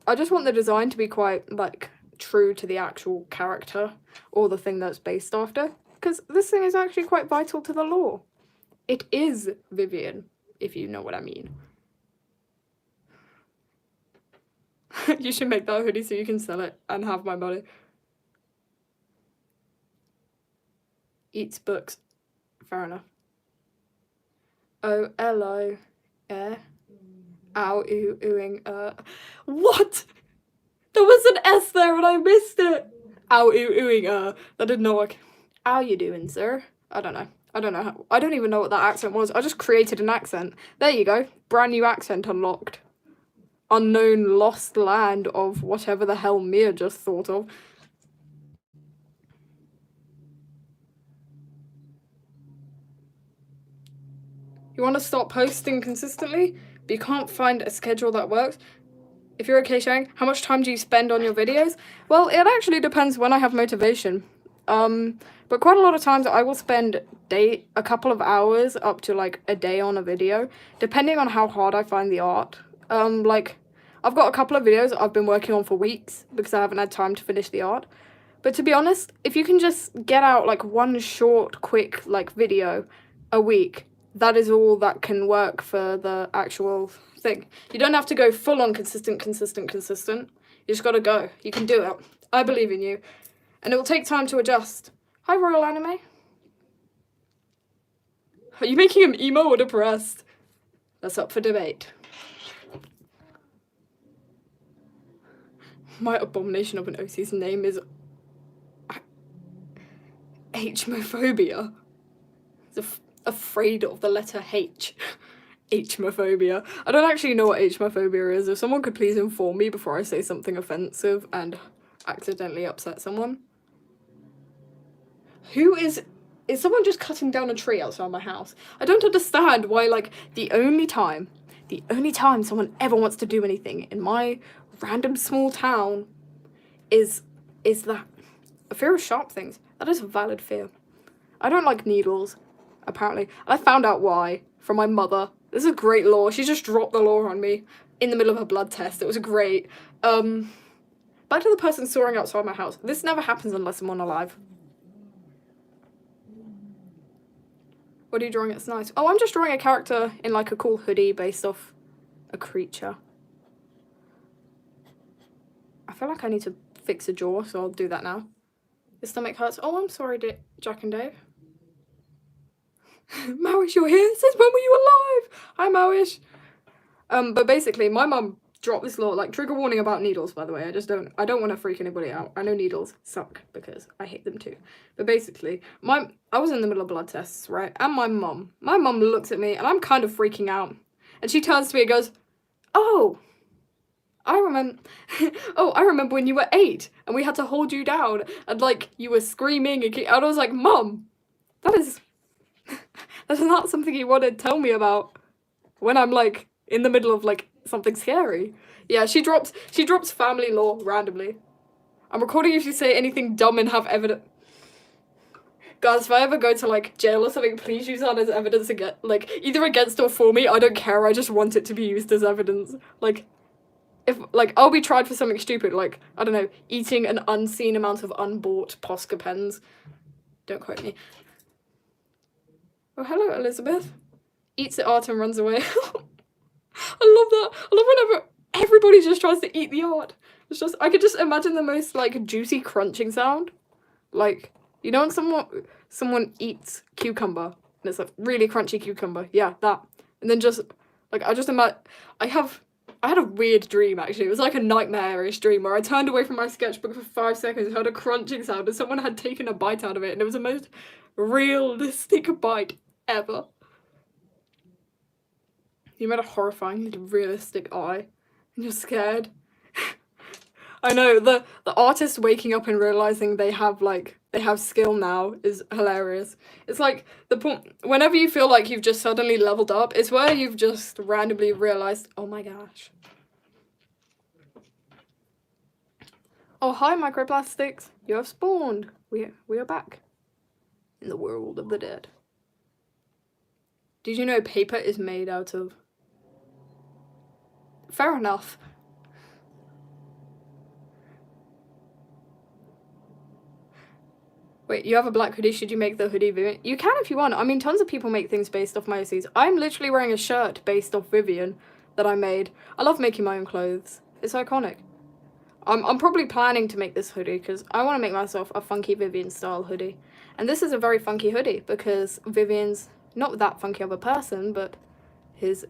I just want the design to be quite, like, true to the actual character or the thing that's based after. Because this thing is actually quite vital to the lore. It is Vivian, if you know what I mean. You should make that hoodie so you can sell it and have my money. Eats books. Fair enough. O-L-O. Ow, ooh, ooing, What? There was an S there and I missed it. Ow, ooh, ooing, That did not work. How you doing, sir? I don't know. I don't even know what that accent was. I just created an accent. There you go. Brand new accent unlocked. Unknown lost land of whatever the hell Mia just thought of. You want to start posting consistently, but you can't find a schedule that works? If you're okay sharing, how much time do you spend on your videos? Well, it actually depends when I have motivation. But quite a lot of times I will spend a couple of hours up to, like, a day on a video, depending on how hard I find the art. Like, I've got a couple of videos I've been working on for weeks because I haven't had time to finish the art. But to be honest, if you can just get out like one short, quick like video a week, that is all that can work for the actual thing. You don't have to go full on consistent. You just gotta go. You can do it. I believe in you. And it will take time to adjust. Hi, Royal Anime. Are you making him emo or depressed? That's up for debate. My abomination of an OC's name is Hmophobia. Afraid of the letter H. Hmophobia. I don't actually know what Hmophobia is. If someone could please inform me before I say something offensive and accidentally upset someone. Who is someone just cutting down a tree outside my house? I don't understand why, like, the only time someone ever wants to do anything in my random small town is that. A fear of sharp things. That is a valid fear. I don't like needles, apparently. I found out why from my mother. This is a great law. She just dropped the law on me in the middle of a blood test. It was great. Back to the person soaring outside my house. This never happens unless I'm alive. What are you drawing? It's nice. Oh, I'm just drawing a character in like a cool hoodie based off a creature. I feel like I need to fix a jaw, so I'll do that now. Your stomach hurts. Oh, I'm sorry, Jack and Dave. Mawish, you're here? Since when were you alive? Hi, Mawish. But basically, my mum dropped this law, like, trigger warning about needles, by the way. I don't want to freak anybody out. I know needles suck because I hate them too. But basically, I was in the middle of blood tests, right? And my mum looks at me and I'm kind of freaking out. And she turns to me and goes, oh, I remember when you were 8 and we had to hold you down and like you were screaming and I was like, Mum, that's not something you want to tell me about when I'm like in the middle of like something scary. Yeah, she drops family law randomly. I'm recording if you say anything dumb and have evidence. Guys, if I ever go to like jail or something, please use that as evidence again, like either against or for me. I don't care. I just want it to be used as evidence. Like, if like I'll be tried for something stupid, like I don't know, eating an unseen amount of unbought Posca pens. Don't quote me. Oh, hello, Elizabeth. Eats the art and runs away. I love that. I love whenever everybody just tries to eat the art. It's just, I could just imagine the most like juicy crunching sound. Like, you know when someone eats cucumber and it's like really crunchy cucumber. Yeah, that. And then just like I just imagine I had a weird dream actually. It was like a nightmarish dream where I turned away from my sketchbook for 5 seconds, heard a crunching sound, and someone had taken a bite out of it, and it was the most realistic bite ever. You made a horrifyingly realistic eye, and you're scared. I know, the artist waking up and realizing they have skill now is hilarious. It's like the point whenever you feel like you've just suddenly leveled up, it's where you've just randomly realized, oh my gosh. Oh hi microplastics, you have spawned. We are back in the world of the dead. Did you know paper is made out of? Fair enough. Wait, you have a black hoodie, should you make the hoodie Vivian? You can if you want. I mean, tons of people make things based off my OCs. I'm literally wearing a shirt based off Vivian that I made. I love making my own clothes. It's iconic. I'm probably planning to make this hoodie because I want to make myself a funky Vivian style hoodie. And this is a very funky hoodie because Vivian's not that funky of a person, but his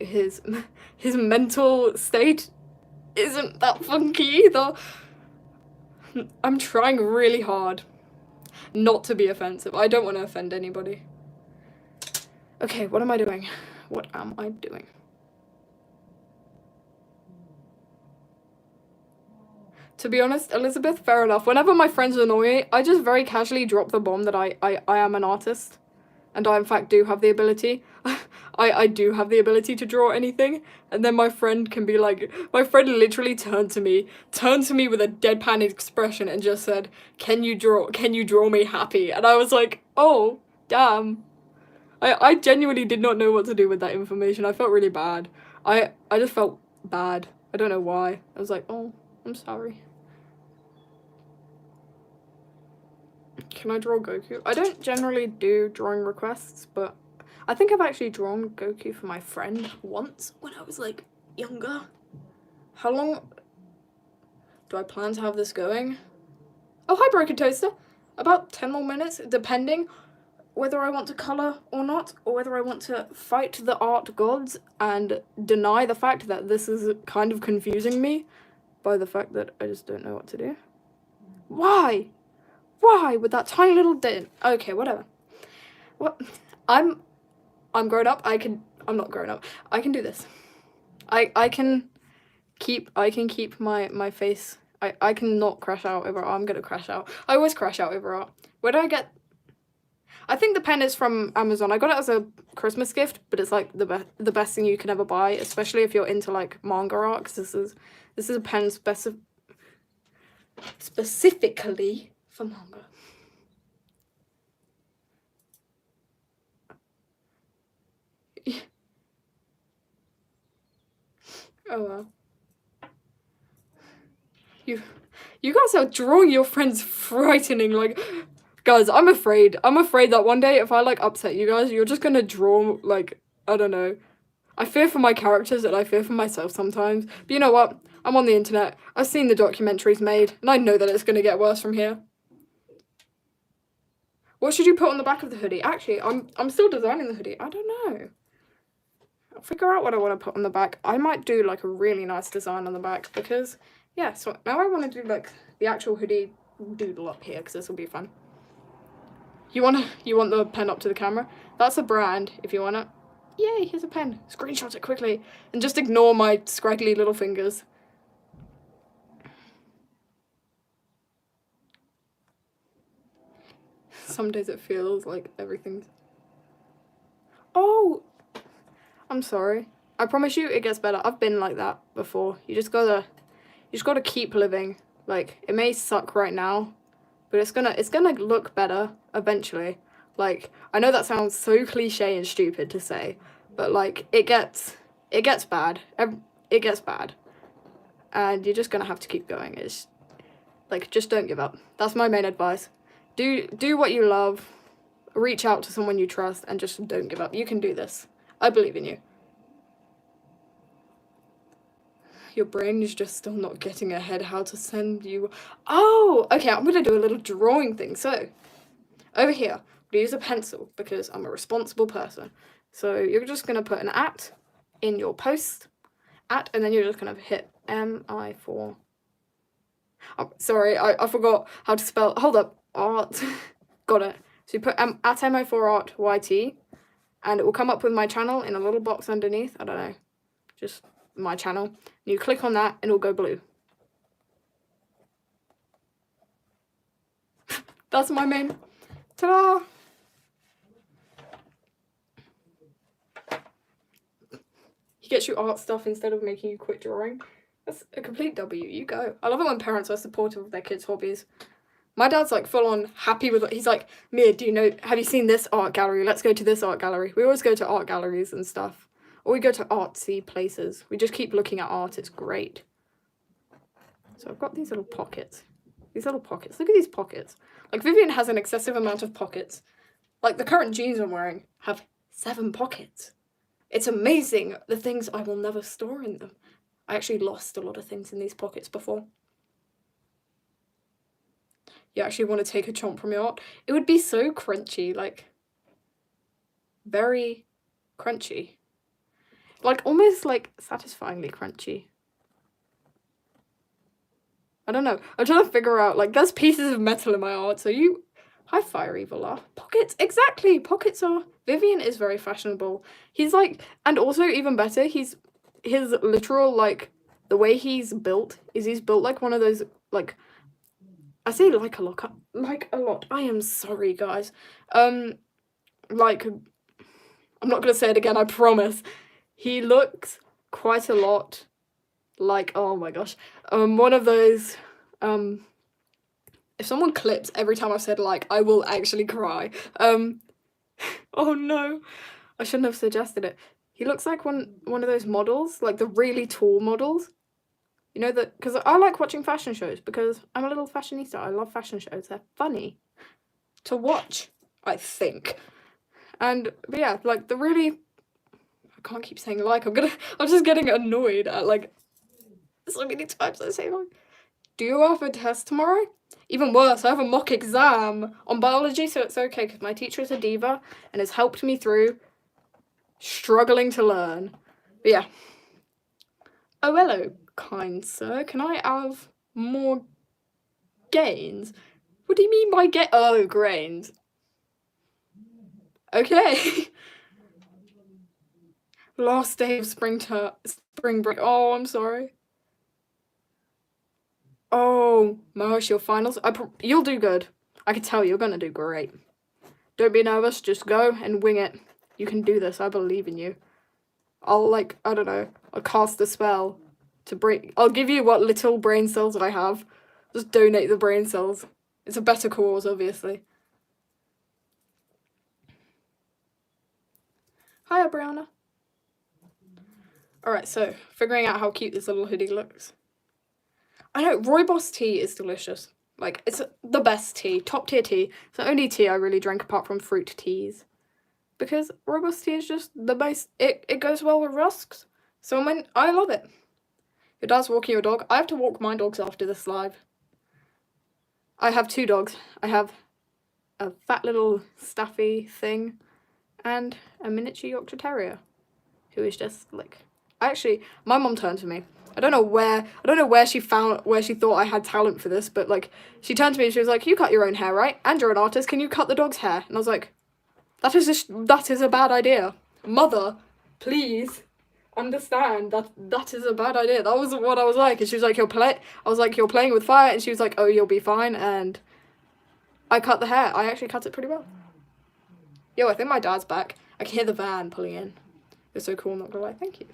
mental state isn't that funky either. I'm trying really hard not to be offensive. I don't want to offend anybody. Okay, what am I doing? What am I doing? To be honest, Elizabeth, fair enough. Whenever my friends annoy me, I just very casually drop the bomb that I am an artist. And I, in fact, do have the ability. I do have the ability to draw anything. And then my friend can be like... My friend literally turned to me with a deadpan expression and just said, can you draw me happy? And I was like, oh, damn. I genuinely did not know what to do with that information. I felt really bad. I just felt bad. I don't know why. I was like, oh, I'm sorry. Can I draw Goku? I don't generally do drawing requests, but I think I've actually drawn Goku for my friend once when I was like younger. How long do I plan to have this going? Oh, hi, Broken Toaster. About 10 more minutes, depending whether I want to colour or not, or whether I want to fight the art gods and deny the fact that this is kind of confusing me by the fact that I just don't know what to do. Why? Why with that tiny little dent? Okay, whatever. What? I'm grown up. I'm not grown up. I can do this. I can keep my face. I can not crash out over art. I'm gonna crash out. I always crash out over art. Where do I get? I think the pen is from Amazon. I got it as a Christmas gift, but it's like the best thing you can ever buy, especially if you're into like manga art. 'Cause this is a pen specifically for manga. Oh well. You guys are drawing your friends frightening. Like, guys, I'm afraid that one day if I like upset you guys, you're just gonna draw like, I don't know. I fear for my characters and I fear for myself sometimes. But you know what? I'm on the internet. I've seen the documentaries made, and I know that it's gonna get worse from here. What should you put on the back of the hoodie? Actually, I'm still designing the hoodie. I don't know. I'll figure out what I want to put on the back. I might do like a really nice design on the back because, yeah, so now I want to do like the actual hoodie doodle up here because this will be fun. You want the pen up to the camera? That's a brand if you want it. Yay, here's a pen. Screenshot it quickly and just ignore my scraggly little fingers. Some days it feels like everything's... Oh! I'm sorry. I promise you it gets better. I've been like that before. You just gotta keep living. Like, it may suck right now, but it's gonna look better eventually. Like, I know that sounds so cliche and stupid to say, but like it gets bad. It gets bad. And you're just gonna have to keep going. It's like, just don't give up. That's my main advice. Do what you love. Reach out to someone you trust and just don't give up. You can do this. I believe in you. Your brain is just still not getting ahead how to send you... Oh, okay, I'm going to do a little drawing thing. So, over here, we use a pencil because I'm a responsible person. So, you're just going to put an @ in your post, @ and then you're just going to hit MI4. Oh, sorry, I forgot how to spell... Hold up. Art. Got it. So, you put @ MI4Art YT, and it will come up with my channel in a little box underneath. I don't know. Just my channel. And you click on that and it'll go blue. That's my main. Ta-da! He gets you art stuff instead of making you quit drawing. That's a complete W. You go. I love it when parents are supportive of their kids' hobbies. My dad's like full on happy with it. He's like, Mia, have you seen this art gallery? Let's go to this art gallery. We always go to art galleries and stuff. Or we go to artsy places. We just keep looking at art. It's great. So I've got these little pockets. Look at these pockets. Like, Vivian has an excessive amount of pockets. Like, the current jeans I'm wearing have 7 pockets. It's amazing the things I will never store in them. I actually lost a lot of things in these pockets before. You actually want to take a chomp from your art? It would be so crunchy, like, very crunchy. Like, almost, like, satisfyingly crunchy. I don't know. I'm trying to figure out, like, there's pieces of metal in my art, so you... Hi, Fire Evil Laugh. Pockets, exactly! Pockets are... Vivian is very fashionable. He's, like... And also, even better, his literal, like... The way he's built is he's built like one of those, like... I say like a lot. I am sorry, guys. Like... I'm not gonna say it again, I promise. He looks quite a lot like, oh my gosh, one of those, if someone clips every time I've said like, I will actually cry. Oh no, I shouldn't have suggested it. He looks like one of those models, like the really tall models. You know, that, because I like watching fashion shows because I'm a little fashionista. I love fashion shows. They're funny. to watch, I think. And but yeah, like the really, I can't keep saying like, I'm just getting annoyed at like so many times I say like. Do you have a test tomorrow? Even worse, I have a mock exam on biology, so it's okay because my teacher is a diva and has helped me through struggling to learn. But yeah. Oh, hello, kind sir. Can I have more gains? What do you mean by oh, grains? Okay. Last day of spring break. Oh, I'm sorry. Oh, Mosh, your finals. You'll do good. I can tell you're gonna do great. Don't be nervous. Just go and wing it. You can do this. I believe in you. I'll I don't know. I'll cast a spell to break. I'll give you what little brain cells I have. Just donate the brain cells. It's a better cause, obviously. Hiya, Brianna. Alright, so figuring out how cute this little hoodie looks. I know, Rooibos tea is delicious. Like, it's the best tea, top tier tea. It's the only tea I really drink apart from fruit teas. Because Rooibos tea is just the best. It goes well with rusks. So I love it. Your dad's walking your dog. I have to walk my dogs after this live. I have 2 dogs. I have a fat little staffy thing and a miniature Yorkshire Terrier who is just like, my mom turned to me. I don't know where she thought I had talent for this, but like she turned to me and she was like, "You cut your own hair, right? And you're an artist. Can you cut the dog's hair?" And I was like, that is a bad idea. Mother, please understand that is a bad idea. That was what I was like. And she was like, I was like, "You're playing with fire." And she was like, "Oh, you'll be fine." And I cut the hair. I actually cut it pretty well. Yo, I think my dad's back. I can hear the van pulling in. It's so cool, not gonna lie. Thank you.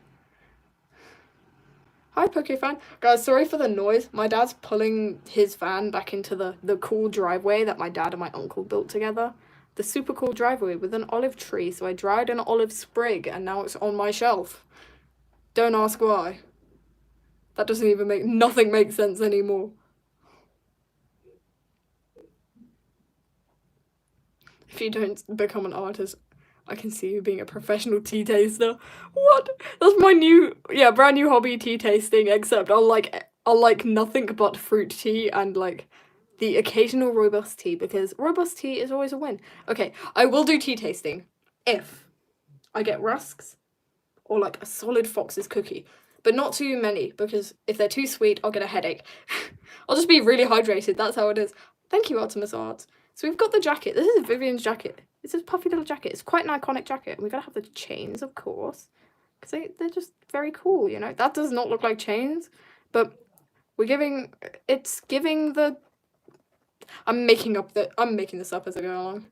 Hi, Pokefan. Guys, sorry for the noise. My dad's pulling his van back into the cool driveway that my dad and my uncle built together. The super cool driveway with an olive tree. So I dried an olive sprig and now it's on my shelf. Don't ask why. That doesn't even nothing makes sense anymore. If you don't become an artist, I can see you being a professional tea taster. What? That's my brand new hobby, tea tasting, except I'll like nothing but fruit tea and like the occasional rooibos tea because rooibos tea is always a win. Okay, I will do tea tasting if I get rusks or like a solid Fox's cookie, but not too many because if they're too sweet, I'll get a headache. I'll just be really hydrated. That's how it is. Thank you, MI4Art's. So we've got the jacket. This is Vivian's jacket. It's a puffy little jacket. It's quite an iconic jacket. We gotta have the chains, of course, because they're just very cool, you know? That does not look like chains, but it's giving the... I'm making this up as I go along.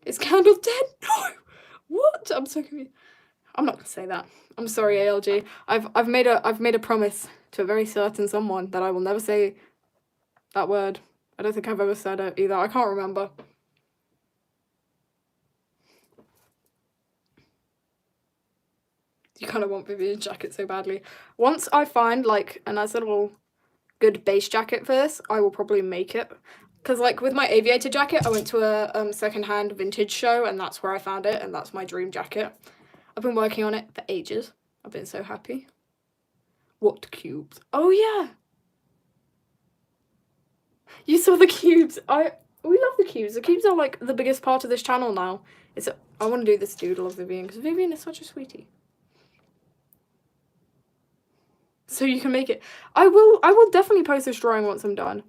Is Candle dead? No! What? I'm so confused. I'm not gonna say that. I'm sorry, ALG. I've made a promise to a very certain someone that I will never say that word. I don't think I've ever said it either. I can't remember. You kind of want Vivian's jacket so badly. Once I find like a nice little good base jacket for this, I will probably make it. Because like with my aviator jacket, I went to a secondhand vintage show and that's where I found it and that's my dream jacket. I've been working on it for ages. I've been so happy. What cubes? Oh yeah! You saw the cubes! We love the cubes. The cubes are like the biggest part of this channel now. I want to do this doodle of Vivian because Vivian is such a sweetie. So you can make it. I will definitely post this drawing once I'm done.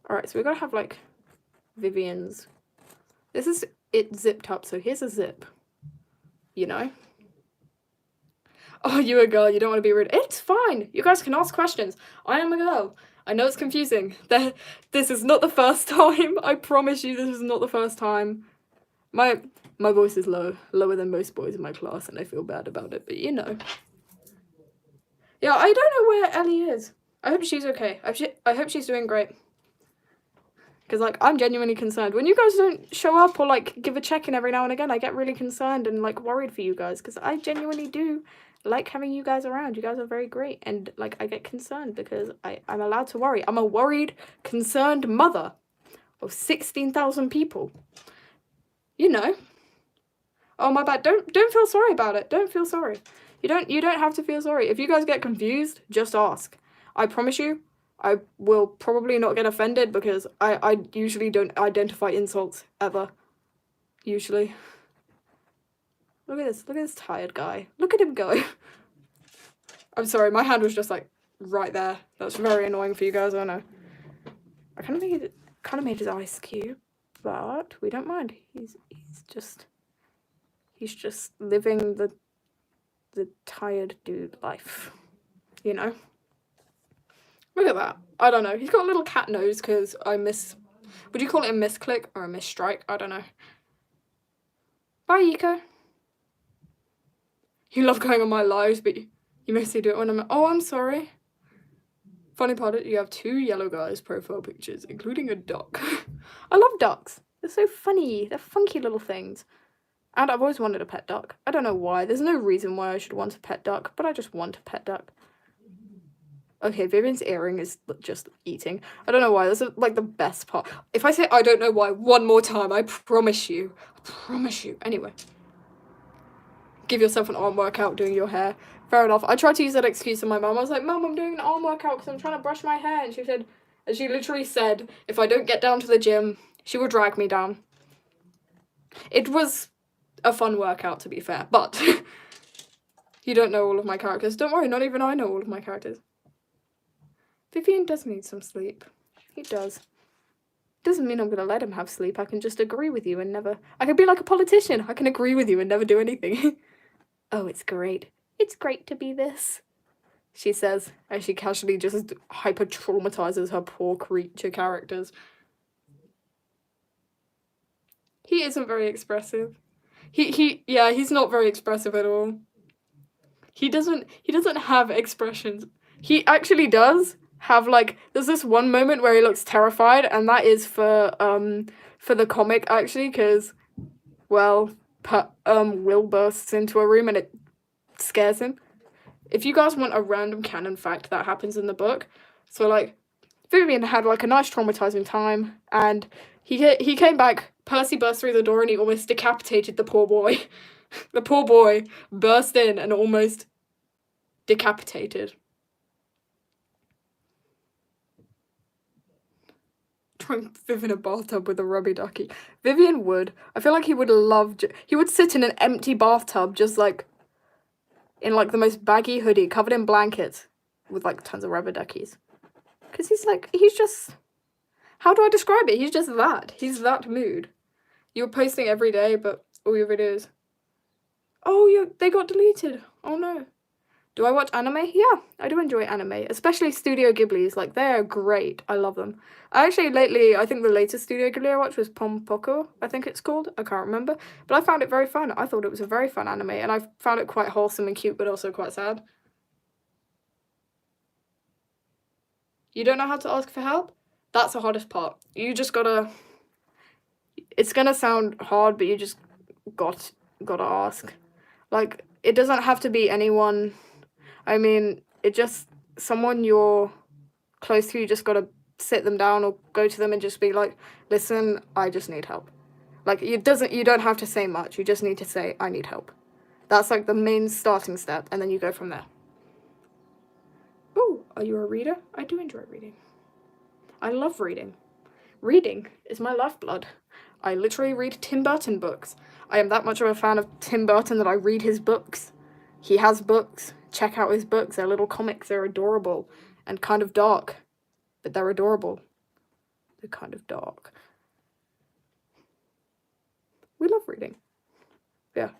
Alright, so we're gonna have like Vivian's. This is it zipped up, so here's a zip. You know? Oh, you a girl, you don't want to be rude. It's fine. You guys can ask questions. I am a girl. I know it's confusing. This is not the first time. I promise you this is not the first time. My voice is lower than most boys in my class, and I feel bad about it, but you know. Yeah, I don't know where Ellie is. I hope she's okay. I hope she's doing great. Because, like, I'm genuinely concerned. When you guys don't show up or, like, give a check-in every now and again, I get really concerned and, like, worried for you guys. Because I genuinely do like having you guys around. You guys are very great. And, like, I get concerned because I'm allowed to worry. I'm a worried, concerned mother of 16,000 people. You know. Oh, my bad. Don't feel sorry about it. Don't feel sorry. You don't have to feel sorry. If you guys get confused, just ask. I promise you, I will probably not get offended because I usually don't identify insults ever. Usually. Look at this tired guy. Look at him go. I'm sorry, my hand was just like right there. That's very annoying for you guys, I know. I kind of made his eyes cute, but we don't mind. He's just living the tired dude life, you know. Look at that. I don't know. He's got a little cat nose because would you call it a misclick or a misstrike? I don't know. Bye, Yiko. You love going on my lives, but you mostly do it when I'm sorry. Funny part is you have 2 yellow guys' profile pictures, including a duck. I love ducks. They're so funny. They're funky little things. And I've always wanted a pet duck. I don't know why. There's no reason why I should want a pet duck, but I just want a pet duck. Okay, Vivian's earring is just eating. I don't know why. That's like the best part. If I say I don't know why one more time, I promise you. I promise you. Anyway. Give yourself an arm workout doing your hair. Fair enough. I tried to use that excuse to my mum. I was like, Mum, I'm doing an arm workout because I'm trying to brush my hair. And she literally said, if I don't get down to the gym, she will drag me down. It was a fun workout, to be fair, but you don't know all of my characters. Don't worry, not even I know all of my characters. Vivian does need some sleep. He does. Doesn't mean I'm going to let him have sleep. I can just agree with you and never... I can be like a politician. I can agree with you and never do anything. Oh, it's great. It's great to be this, she says, as she casually just hyper-traumatizes her poor creature characters. He isn't very expressive. Yeah, he's not very expressive at all. He doesn't have expressions. He actually does have, like, there's this one moment where he looks terrified, and that is for the comic, actually, because, well, Will bursts into a room and it scares him. If you guys want a random canon fact that happens in the book, so, like, Vivian had, like, a nice traumatizing time, and he came back, Percy burst through the door, and he almost decapitated the poor boy. The poor boy burst in and almost decapitated. Throwing Vivian a bathtub with a rubby ducky. Vivian would. I feel like he would love... He would sit in an empty bathtub just, like, in, like, the most baggy hoodie, covered in blankets, with, like, tons of rubber duckies. Because he's just... How do I describe it? He's just that. He's that mood. You're posting every day, but all your videos... Oh, they got deleted. Oh, no. Do I watch anime? Yeah, I do enjoy anime, especially Studio Ghibli's. Like, they're great. I love them. Actually, lately, I think the latest Studio Ghibli I watched was Pompoko, I think it's called. I can't remember. But I found it very fun. I thought it was a very fun anime, and I found it quite wholesome and cute, but also quite sad. You don't know how to ask for help? That's the hardest part. You just gotta... It's gonna sound hard, but you just gotta ask. Like, it doesn't have to be anyone... I mean, someone you're close to, you just gotta sit them down or go to them and just be like, listen, I just need help. Like, you don't have to say much, you just need to say, I need help. That's like the main starting step, and then you go from there. Oh, are you a reader? I do enjoy reading. I love reading. Reading is my lifeblood. I literally read Tim Burton books. I am that much of a fan of Tim Burton that I read his books. He has books. Check out his books. They're little comics. They're adorable and kind of dark, but they're adorable. They're kind of dark. We love reading. Yeah.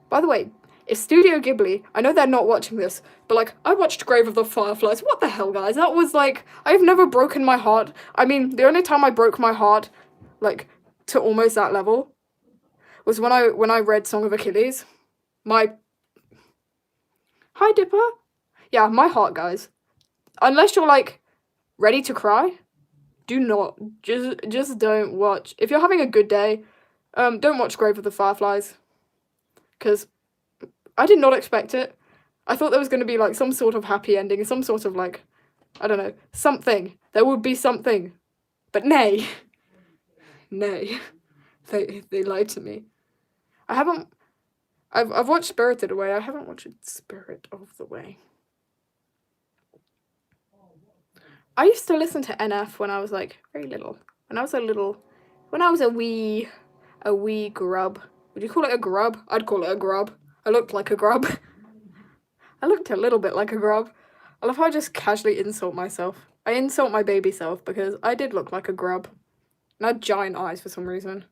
By the way, if Studio Ghibli, I know they're not watching this, but, like, I watched Grave of the Fireflies. What the hell, guys? That was, like, I've never broken my heart. I mean, the only time I broke my heart, like, to almost that level was when I read Song of Achilles. Hi, Dipper. Yeah, my heart, guys. Unless you're, like, ready to cry, do not. Just don't watch. If you're having a good day, don't watch Grave of the Fireflies. Because I did not expect it. I thought there was going to be, like, some sort of happy ending, some sort of, like, I don't know, something. There would be something. But nay, Nay. They lied to me. I've watched Spirited Away. I haven't watched Spirit of the Way. I used to listen to NF when I was like very little. When I was a wee grub. Would you call it a grub? I'd call it a grub. I looked like a grub. I looked a little bit like a grub. I love how I just casually insult myself. I insult my baby self because I did look like a grub. And I had giant eyes for some reason.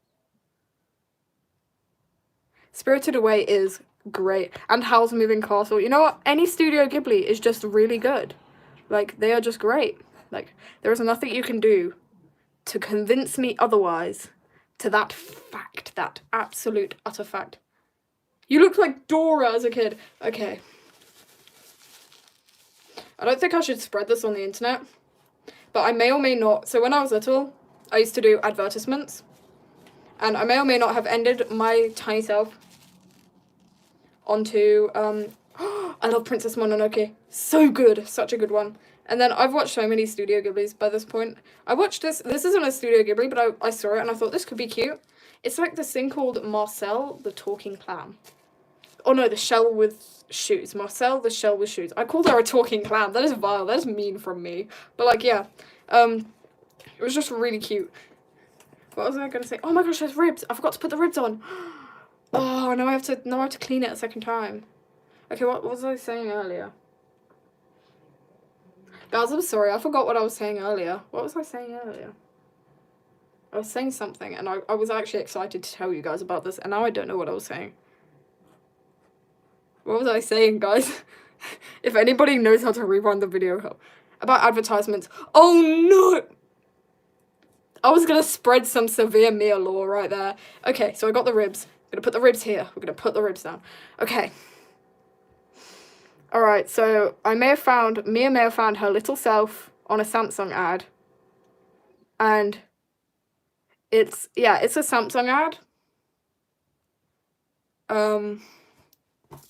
Spirited Away is great. And Howl's Moving Castle. You know what? Any Studio Ghibli is just really good. Like, they are just great. Like, there is nothing you can do to convince me otherwise to that fact, that absolute, utter fact. You looked like Dora as a kid. Okay. I don't think I should spread this on the internet, but I may or may not. So when I was little, I used to do advertisements, and I may or may not have ended my tiny self onto, I love Princess Mononoke. So good. Such a good one. And then I've watched so many Studio Ghiblis by this point. I watched this isn't a Studio Ghibli, but I saw it and I thought this could be cute. It's like this thing called Marcel the Talking Clam. Oh no, the shell with shoes. Marcel the shell with shoes. I called her a talking clam. That is vile. That is mean from me. But like, yeah. It was just really cute. What was I gonna say? Oh my gosh, there's ribs. I forgot to put the ribs on. Oh, now I have to clean it a second time. Okay, what was I saying earlier? Guys, I'm sorry, I forgot what I was saying earlier. What was I saying earlier? I was saying something, and I was actually excited to tell you guys about this, and now I don't know what I was saying. What was I saying, guys? If anybody knows how to rerun the video about advertisements. Oh no! I was gonna spread some severe Mia lore right there. Okay, so I got the ribs. I'm gonna put the ribs here. We're gonna put the ribs down. Okay. Alright, so Mia may have found her little self on a Samsung ad. And it's a Samsung ad.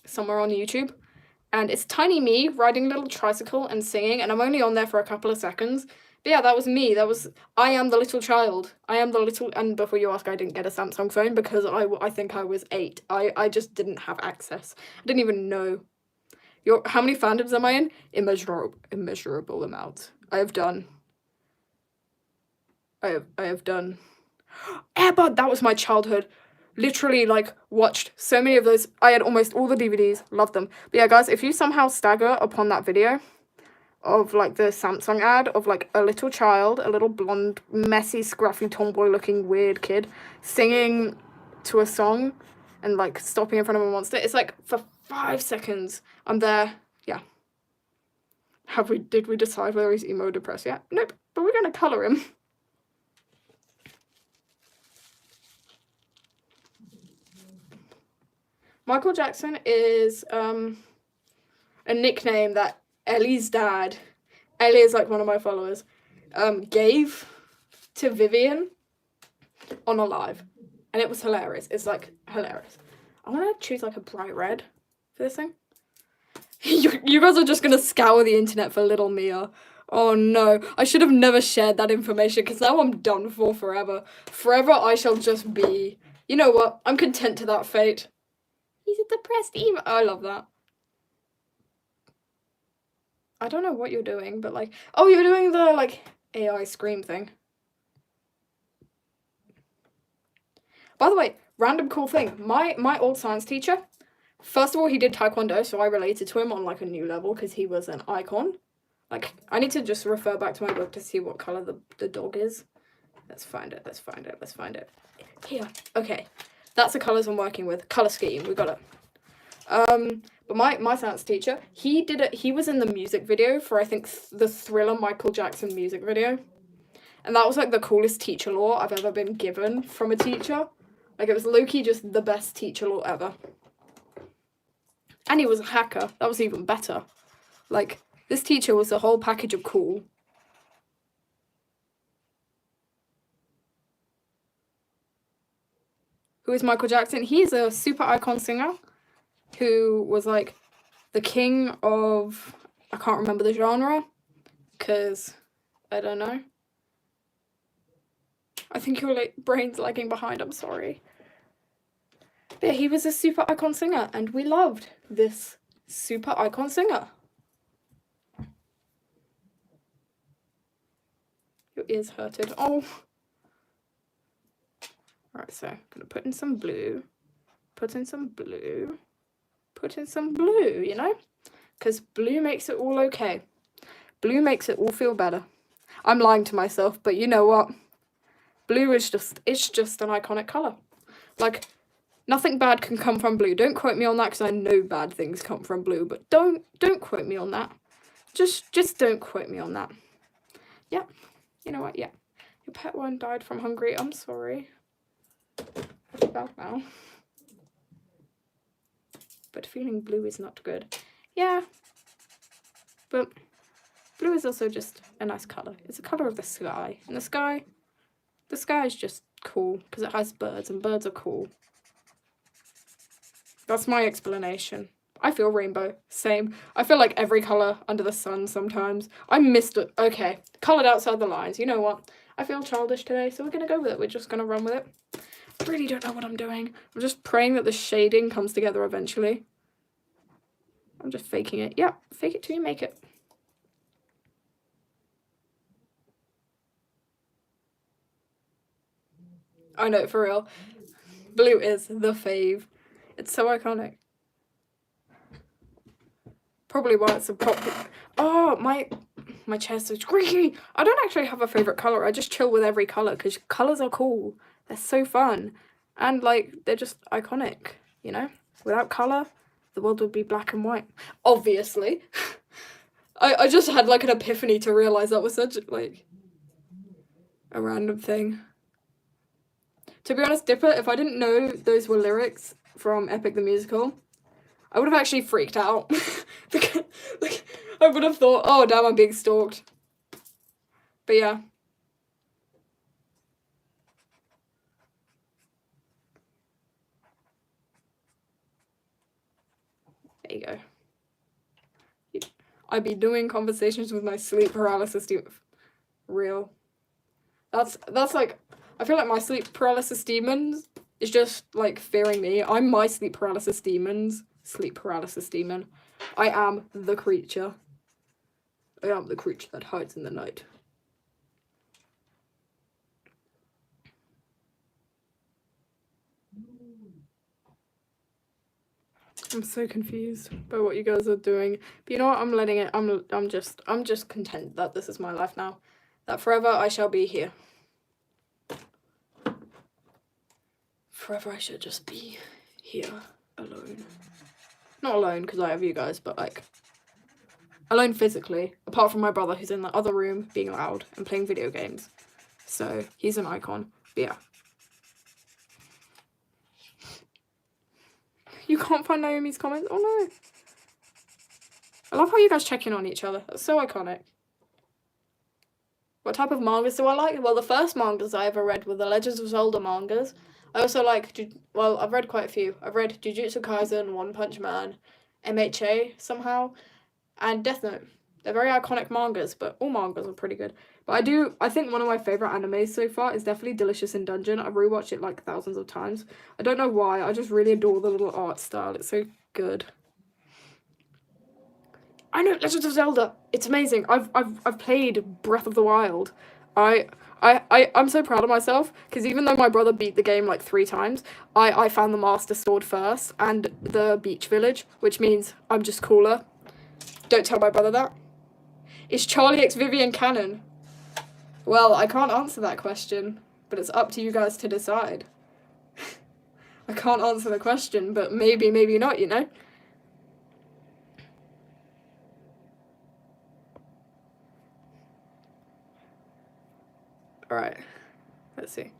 Somewhere on YouTube. And it's tiny me riding a little tricycle and singing, and I'm only on there for a couple of seconds. But yeah, that was me. I am the little child. And before you ask, I didn't get a Samsung phone because I think I was 8. I just didn't have access. I didn't even know. How many fandoms am I in? Immeasurable amounts. I have done. Airbud, that was my childhood. Literally, like, watched so many of those. I had almost all the DVDs. Loved them. But yeah, guys, if you somehow stagger upon that video of, like, the Samsung ad of, like, a little child, a little blonde, messy, scruffy, tomboy-looking, weird kid singing to a song and, like, stopping in front of a monster, it's, like, for 5 seconds, I'm there. Yeah. Did we decide whether he's emo or depressed yet? Nope. But we're gonna colour him. Michael Jackson is a nickname that Ellie's dad, Ellie is like one of my followers, gave to Vivian on a live. And it was hilarious. It's like hilarious. I want to choose like a bright red for this thing. You guys are just going to scour the internet for little Mia. Oh no, I should have never shared that information because now I'm done for forever. Forever I shall just be, you know what, I'm content to that fate. He's a depressed emo. Oh, I love that. I don't know what you're doing, but like, oh, you're doing the like AI scream thing. By the way, random cool thing. My old science teacher, first of all, he did Taekwondo, so I related to him on like a new level because he was an icon. Like, I need to just refer back to my book to see what color the dog is. Let's find it. Here. Okay. That's the colours I'm working with. Colour scheme, we got it. But my science teacher, he was in the music video for, I think, the Thriller Michael Jackson music video. And that was, like, the coolest teacher lore I've ever been given from a teacher. Like, it was low-key just the best teacher lore ever. And he was a hacker. That was even better. Like, this teacher was the whole package of cool. Who is Michael Jackson? He's a super icon singer who was like the king of, I can't remember the genre because I don't know. I think your brain's lagging behind, I'm sorry. But yeah, he was a super icon singer, and we loved this super icon singer. Your ears hurted. Oh. Alright, so I'm gonna put in some blue. Put in some blue. Put in some blue, you know? Because blue makes it all okay. Blue makes it all feel better. I'm lying to myself, but you know what? Blue is it's just an iconic colour. Like, nothing bad can come from blue. Don't quote me on that, because I know bad things come from blue, but don't quote me on that. Just don't quote me on that. Yeah. You know what? Yeah. Your pet one died from hunger. I'm sorry. I feel bad now. But feeling blue is not good. Yeah. But blue is also just a nice colour. It's the colour of the sky. And the sky is just cool because it has birds, and birds are cool. That's my explanation. I feel rainbow. Same. I feel like every colour under the sun sometimes. I missed it. Okay. Coloured outside the lines. You know what? I feel childish today, so we're going to go with it. We're just going to run with it. I really don't know what I'm doing. I'm just praying that the shading comes together eventually. I'm just faking it. Yeah, fake it till you make it. I know, for real. Blue is the fave. It's so iconic. Probably why it's a popular... Oh, my chest is squeaky. I don't actually have a favourite colour. I just chill with every colour because colours are cool. They're so fun. And, like, they're just iconic, you know? Without colour, the world would be black and white. Obviously. I just had, like, an epiphany to realise that was such, like, a random thing. To be honest, Dipper, if I didn't know those were lyrics from Epic the Musical, I would have actually freaked out. Like, I would have thought, oh damn, I'm being stalked. But yeah. There you go. I'd be doing conversations with my sleep paralysis demon. Real. That's like, I feel like my sleep paralysis demons is just like fearing me. I'm my sleep paralysis demon's sleep paralysis demon. I am the creature. I am the creature that hides in the night. I'm so confused by what you guys are doing. But you know what? I'm letting it. I'm just content that this is my life now. That forever I shall be here. Forever I should just be here alone. Not alone because I have you guys, but like alone physically, apart from my brother who's in the other room being loud and playing video games. So he's an icon. But yeah. You can't find Naomi's comments? Oh no. I love how you guys check in on each other. That's so iconic. What type of mangas do I like? Well, the first mangas I ever read were the Legends of Zelda mangas. I also like, well, I've read quite a few. I've read Jujutsu Kaisen, One Punch Man, MHA somehow, and Death Note. They're very iconic mangas, but all mangas are pretty good. But I think one of my favourite animes so far is definitely Delicious in Dungeon. I've rewatched it like thousands of times. I don't know why, I just really adore the little art style. It's so good. I know Legends of Zelda. It's amazing. I've played Breath of the Wild. I'm so proud of myself because even though my brother beat the game like 3 times, I found the Master Sword first and the Beach Village, which means I'm just cooler. Don't tell my brother that. Is Charlie X Vivian canon? Well, I can't answer that question, but it's up to you guys to decide. I can't answer the question, but maybe, maybe not, you know? Alright, let's see.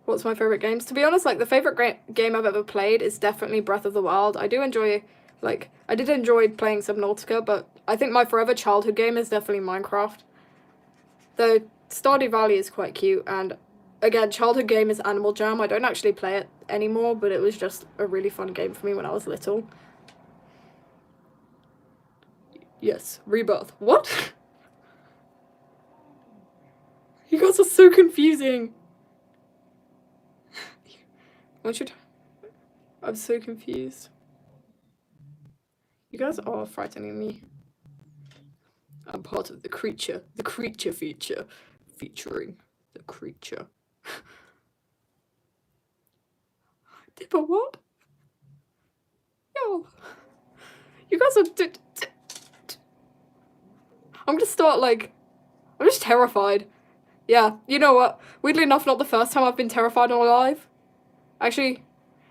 What's my favourite games? To be honest, like, the favourite game I've ever played is definitely Breath of the Wild. I do enjoy, like, I did enjoy playing Subnautica, but I think my forever childhood game is definitely Minecraft. Though Stardew Valley is quite cute, and again, childhood game is Animal Jam. I don't actually play it anymore, but it was just a really fun game for me when I was little. Yes, Rebirth. What? You guys are so confusing. I'm so confused. You guys are frightening me. I'm part of the creature feature, featuring the creature. But what? Yo, you guys are. I'm gonna start like. I'm just terrified. Yeah, you know what? Weirdly enough, not the first time I've been terrified on live. Actually,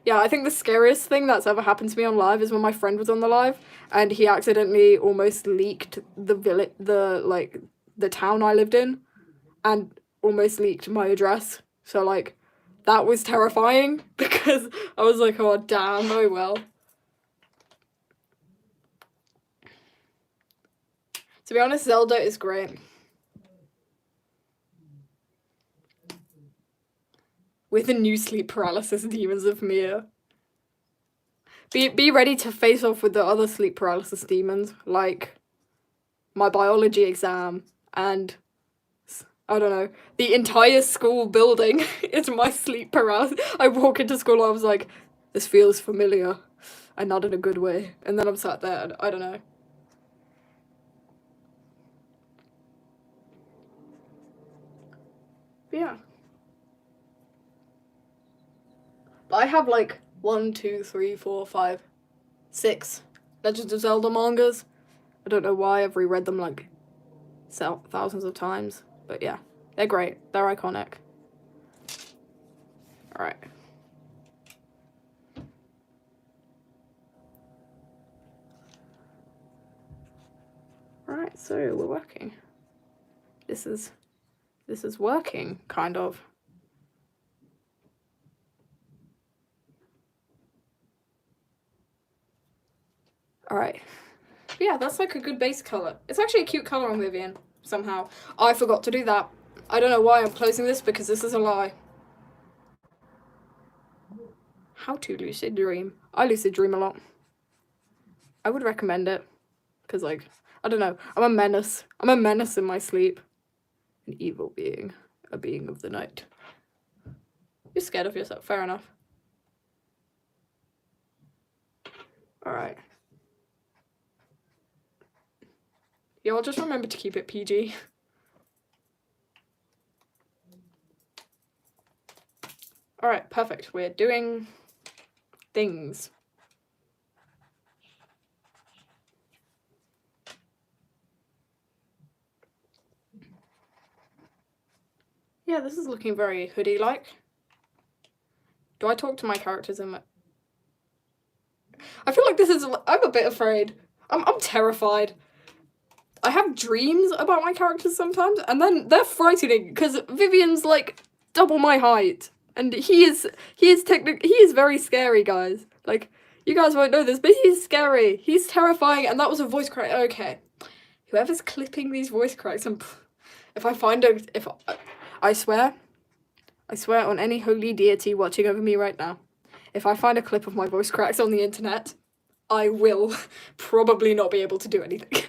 yeah, I think the scariest thing that's ever happened to me on live is when my friend was on the live and he accidentally almost leaked the town I lived in and almost leaked my address. So like, that was terrifying because I was like, oh damn, oh well. To be honest, Zelda is great. With the new sleep paralysis demons of Mia. Be ready to face off with the other sleep paralysis demons, like my biology exam and I don't know, the entire school building is my sleep paralysis. I walk into school, I was like, this feels familiar, and not in a good way. And then I'm sat there, and I don't know. But yeah. But I have like 1, 2, 3, 4, 5, 6 Legend of Zelda mangas. I don't know why, I've reread them like thousands of times. But yeah, they're great. They're iconic. Alright. Alright, so we're working. This is working, kind of. Alright. Yeah, that's like a good base colour. It's actually a cute colour on Vivian, somehow. I forgot to do that. I don't know why I'm closing this, because this is a lie. How to lucid dream. I lucid dream a lot. I would recommend it. Because, like, I don't know. I'm a menace. I'm a menace in my sleep. An evil being. A being of the night. You're scared of yourself. Fair enough. Alright. Y'all just remember to keep it PG. Alright, perfect. We're doing things. Yeah, this is looking very hoodie-like. Do I talk to my characters in my... I feel like this is... I'm a bit afraid. I'm terrified. I have dreams about my characters sometimes, and then they're frightening, because Vivian's, like, double my height. And he is very scary, guys. Like, you guys won't know this, but he's scary. He's terrifying, and that was a voice crack. Okay. Whoever's clipping these voice cracks, if I find a... I swear on any holy deity watching over me right now, if I find a clip of my voice cracks on the internet, I will probably not be able to do anything.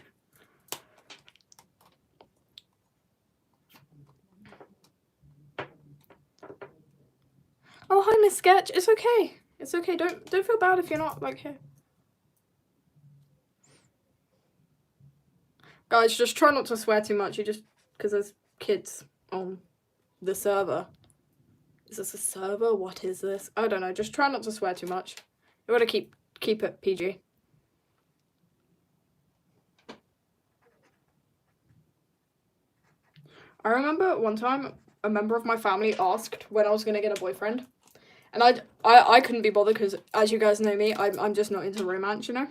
Oh, hi, Miss Sketch. It's okay. It's okay. Don't feel bad if you're not, like, here. Guys, just try not to swear too much. Because there's kids on the server. Is this a server? What is this? I don't know. Just try not to swear too much. You want to keep it PG. I remember one time a member of my family asked when I was going to get a boyfriend. And I couldn't be bothered because, as you guys know me, I'm just not into romance, you know?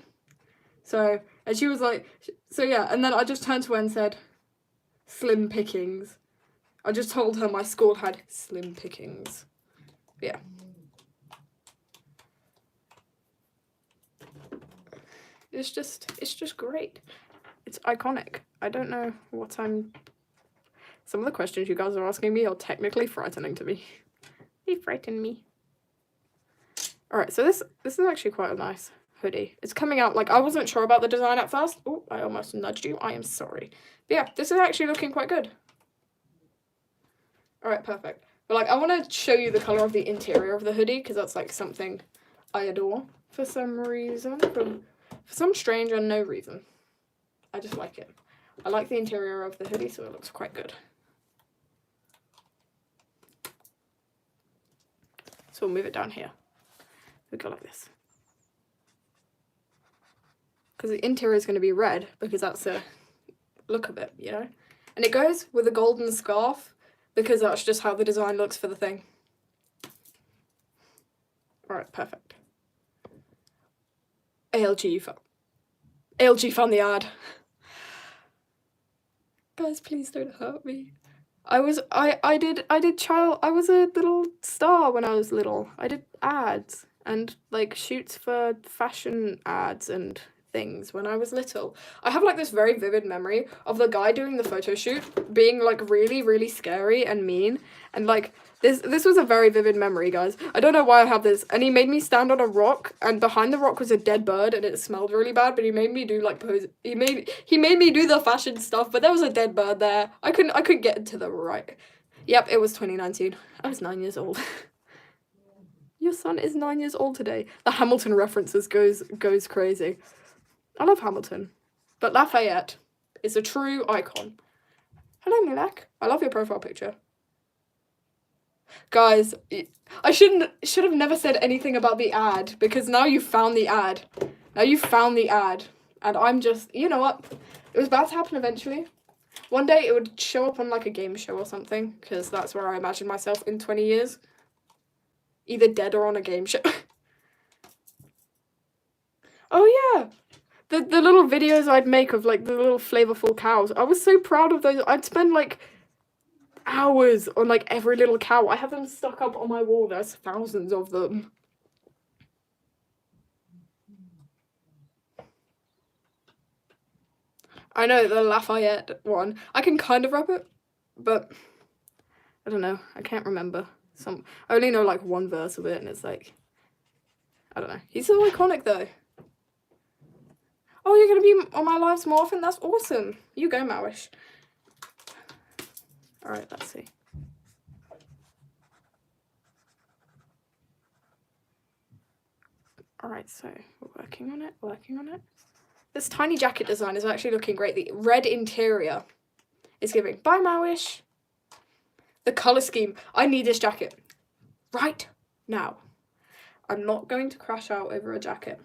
So, and she was like, so yeah, and then I just turned to her and said, slim pickings. I just told her my school had slim pickings. Yeah. It's just great. It's iconic. I don't know what some of the questions you guys are asking me are technically frightening to me. They frighten me. Alright, so this is actually quite a nice hoodie. It's coming out, like, I wasn't sure about the design at first. Oh, I almost nudged you. I am sorry. But yeah, this is actually looking quite good. Alright, perfect. But like, I want to show you the color of the interior of the hoodie, because that's like something I adore for some reason. For some strange unknown reason. I just like it. I like the interior of the hoodie, so it looks quite good. So we'll move it down here. We go like this. Because the interior is going to be red, because that's the look of it, you know? And it goes with a golden scarf, because that's just how the design looks for the thing. Alright, perfect. ALG found the ad. Guys, please don't hurt me. I was a little star when I was little. I did ads and like shoots for fashion ads and things when I was little. I have like this very vivid memory of the guy doing the photo shoot being like really, really scary and mean, and like this was a very vivid memory, guys. I don't know why I have this. And he made me stand on a rock, and behind the rock was a dead bird, and it smelled really bad, but he made me do like pose. He made me do the fashion stuff, but there was a dead bird there. I couldn't get to the right. Yep, it was 2019. I was 9 years old. Your son is 9 years old today. The Hamilton references goes crazy. I love Hamilton, but Lafayette is a true icon. Hello, Milak. I love your profile picture. Guys, I should have never said anything about the ad, because now you found the ad. And I'm just, you know what? It was about to happen eventually. One day it would show up on like a game show or something, because that's where I imagine myself in 20 years. Either dead or on a game show. Oh yeah! The little videos I'd make of like the little flavorful cows. I was so proud of those. I'd spend like hours on like every little cow. I have them stuck up on my wall. There's thousands of them. I know, the Lafayette one. I can kind of rap it, but I don't know. I can't remember. I only know like one verse of it, and it's like, I don't know. He's so iconic though. Oh, you're gonna be on my lives more often? That's awesome. You go, Mawish. Alright, let's see. Alright, so we're working on it. This tiny jacket design is actually looking great. The red interior is giving. Bye, Mawish. The colour scheme. I need this jacket right now. I'm not going to crash out over a jacket.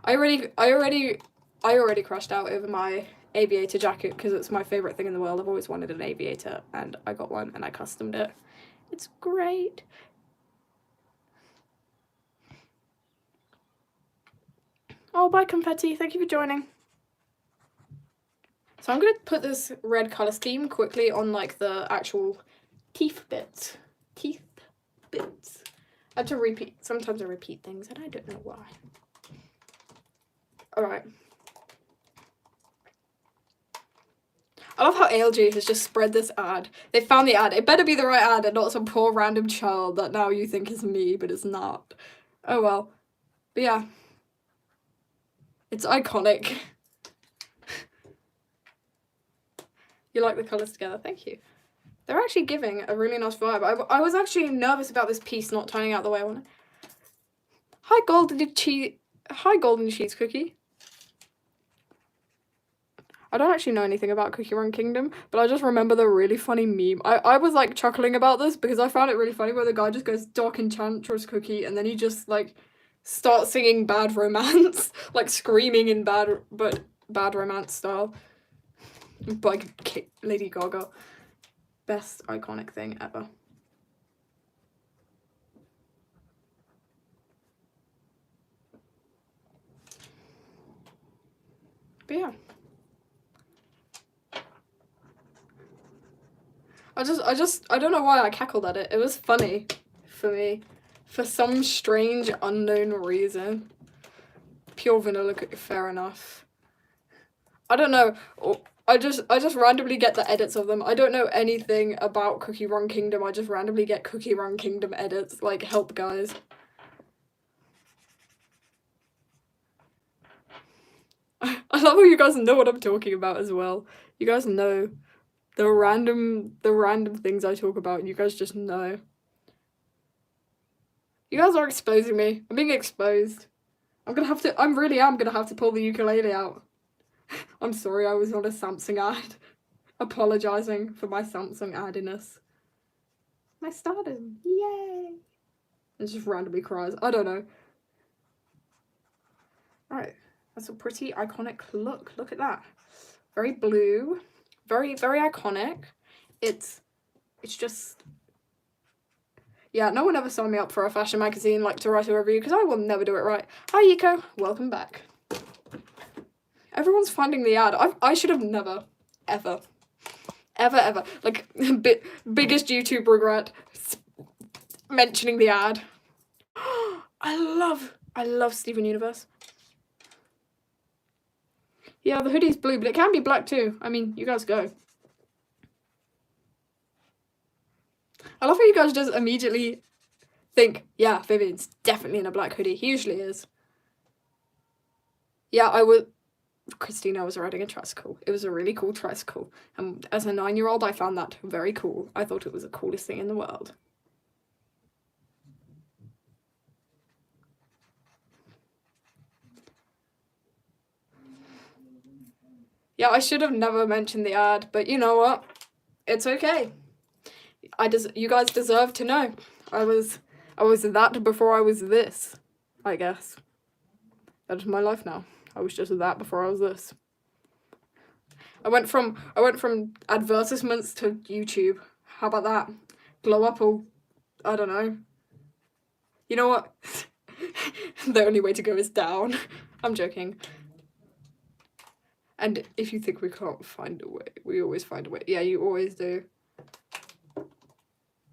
I already crashed out over my aviator jacket because it's my favourite thing in the world. I've always wanted an aviator, and I got one and I customed it. It's great. Oh, bye, Confetti. Thank you for joining. So I'm going to put this red colour scheme quickly on like the actual teeth bits. I have to repeat. Sometimes I repeat things and I don't know why. Alright. I love how ALG has just spread this ad. They found the ad. It better be the right ad and not some poor random child that now you think is me, but it's not. Oh well. But yeah. It's iconic. You like the colours together. Thank you. They're actually giving a really nice vibe. I was actually nervous about this piece not turning out the way I wanted. Hi, golden cheese cookie. I don't actually know anything about Cookie Run Kingdom, but I just remember the really funny meme. I was like chuckling about this because I found it really funny where the guy just goes Doc Enchantress Cookie and then he just like starts singing Bad Romance, like screaming in Bad Romance style by Lady Gaga. Best iconic thing ever. But yeah. I don't know why I cackled at it. It was funny for me. For some strange unknown reason. Pure vanilla cookie, fair enough. I don't know. I just randomly get the edits of them. I don't know anything about Cookie Run Kingdom. I just randomly get Cookie Run Kingdom edits. Like, help, guys. I love how you guys know what I'm talking about as well. You guys know The random things I talk about, and you guys just know. You guys are exposing me. I'm being exposed. I'm really am gonna have to pull the ukulele out. I'm sorry I was on a Samsung ad. Apologising for my Samsung addiness. My stardom. Yay! It just randomly cries. I don't know. Alright. That's a pretty iconic look. Look at that. Very blue. Very, very iconic. It's just... Yeah, no one ever signed me up for a fashion magazine like to write a review because I will never do it right. Hi, Yiko. Welcome back. Everyone's finding the ad. I should have never, ever, like, biggest YouTube regret, mentioning the ad. I love Steven Universe. Yeah, the hoodie's blue, but it can be black too. I mean, you guys go. I love how you guys just immediately think, yeah, Vivian's definitely in a black hoodie. He usually is. Yeah, Christina was riding a tricycle. It was a really cool tricycle. And as a 9-year-old, I found that very cool. I thought it was the coolest thing in the world. Yeah, I should have never mentioned the ad, but you know what? It's okay. You guys deserve to know. I was that before I was this, I guess. That is my life now. I was just that before I was this. I went from advertisements to YouTube. How about that? Blow up all, I don't know. You know what? The only way to go is down. I'm joking. And if you think we can't find a way, we always find a way. Yeah, you always do. I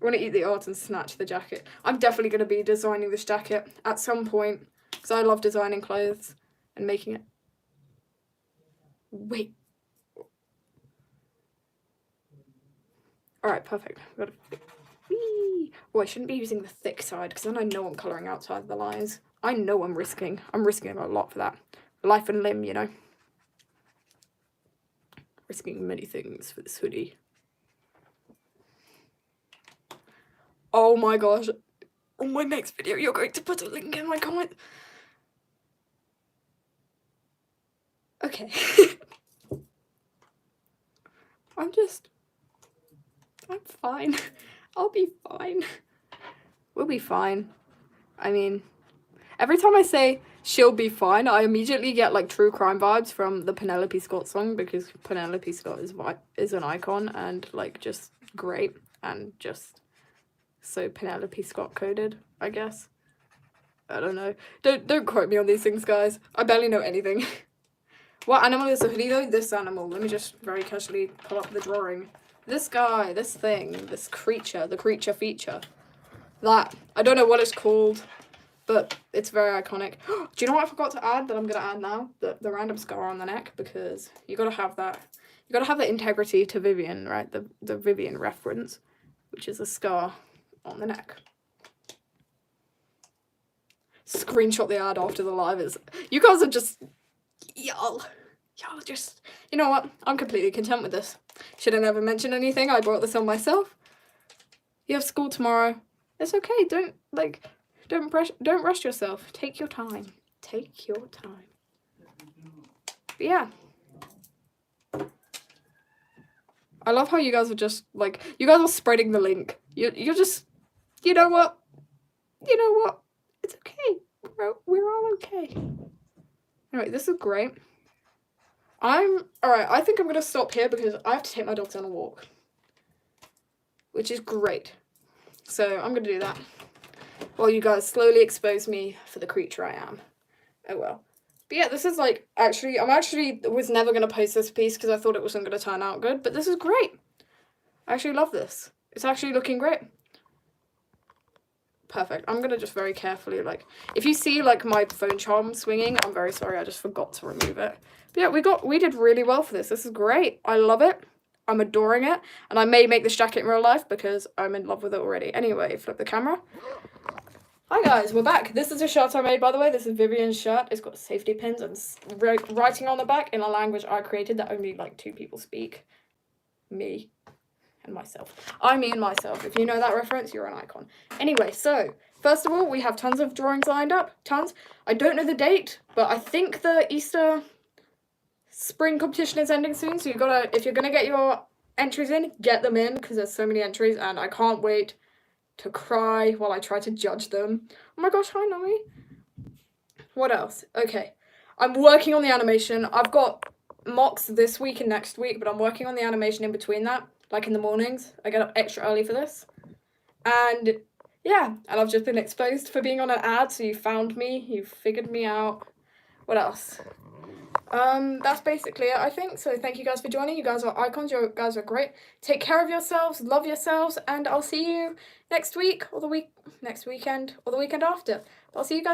want to eat the art and snatch the jacket. I'm definitely going to be designing this jacket at some point because I love designing clothes and making it. Wait. Alright, perfect. Oh, I shouldn't be using the thick side because then I know I'm colouring outside the lines. I know I'm risking a lot for that. Life and limb, you know. Risking many things for this hoodie. Oh my gosh. On my next video, you're going to put a link in my comment. Okay. I'm fine. I'll be fine. We'll be fine. I mean, every time I say she'll be fine, I immediately get like true crime vibes from the Penelope Scott song because Penelope Scott is an icon and like just great and just so Penelope Scott coded, I guess. I don't know. Don't quote me on these things, guys. I barely know anything. What animal is the hoodie though? This animal. Let me just very casually pull up the drawing. This guy, this thing, this creature, the creature feature. That. I don't know what it's called, but it's very iconic. Do you know what I forgot to add that I'm going to add now? The random scar on the neck, because you got to have that. You got to have the integrity to Vivian, right? The Vivian reference, which is a scar on the neck. Screenshot the ad after the live is. You guys are just. Y'all just. You know what? I'm completely content with this. Should I never mention anything? I brought this on myself. You have school tomorrow. It's okay. Don't rush yourself. Take your time. Take your time. But yeah. I love how you guys are just like you guys are spreading the link. You're just you know what? It's okay. We're all okay. Anyway, this is great. Alright, I think I'm gonna stop here because I have to take my dogs on a walk. Which is great. So I'm gonna do that. While you guys slowly expose me for the creature I am. Oh well. But yeah, this is like, I was never going to post this piece because I thought it wasn't going to turn out good. But this is great. I actually love this. It's actually looking great. Perfect. I'm going to just very carefully, like, if you see, like, my phone charm swinging, I'm very sorry. I just forgot to remove it. But yeah, we did really well for this. This is great. I love it. I'm adoring it. And I may make this jacket in real life because I'm in love with it already. Anyway, flip the camera. Hi guys, we're back. This is a shirt I made, by the way. This is Vivian's shirt. It's got safety pins and writing on the back in a language I created that only like 2 people speak. me and myself. I'm me and myself. If you know that reference, you're an icon. Anyway, so first of all, we have tons of drawings lined up. Tons. I don't know the date, but I think the Easter spring competition is ending soon. So if you're gonna get your entries in, get them in, because there's so many entries and I can't wait to cry while I try to judge them. Oh my gosh, hi Noe. What else? Okay. I'm working on the animation. I've got mocks this week and next week, but I'm working on the animation in between that. Like in the mornings. I get up extra early for this. And yeah, and I've just been exposed for being on an ad, so you found me, you figured me out. What else? That's basically it, I think. So thank you guys for joining. You guys are icons. You guys are great. Take care of yourselves, love yourselves, and I'll see you next week or next weekend or the weekend after. I'll see you guys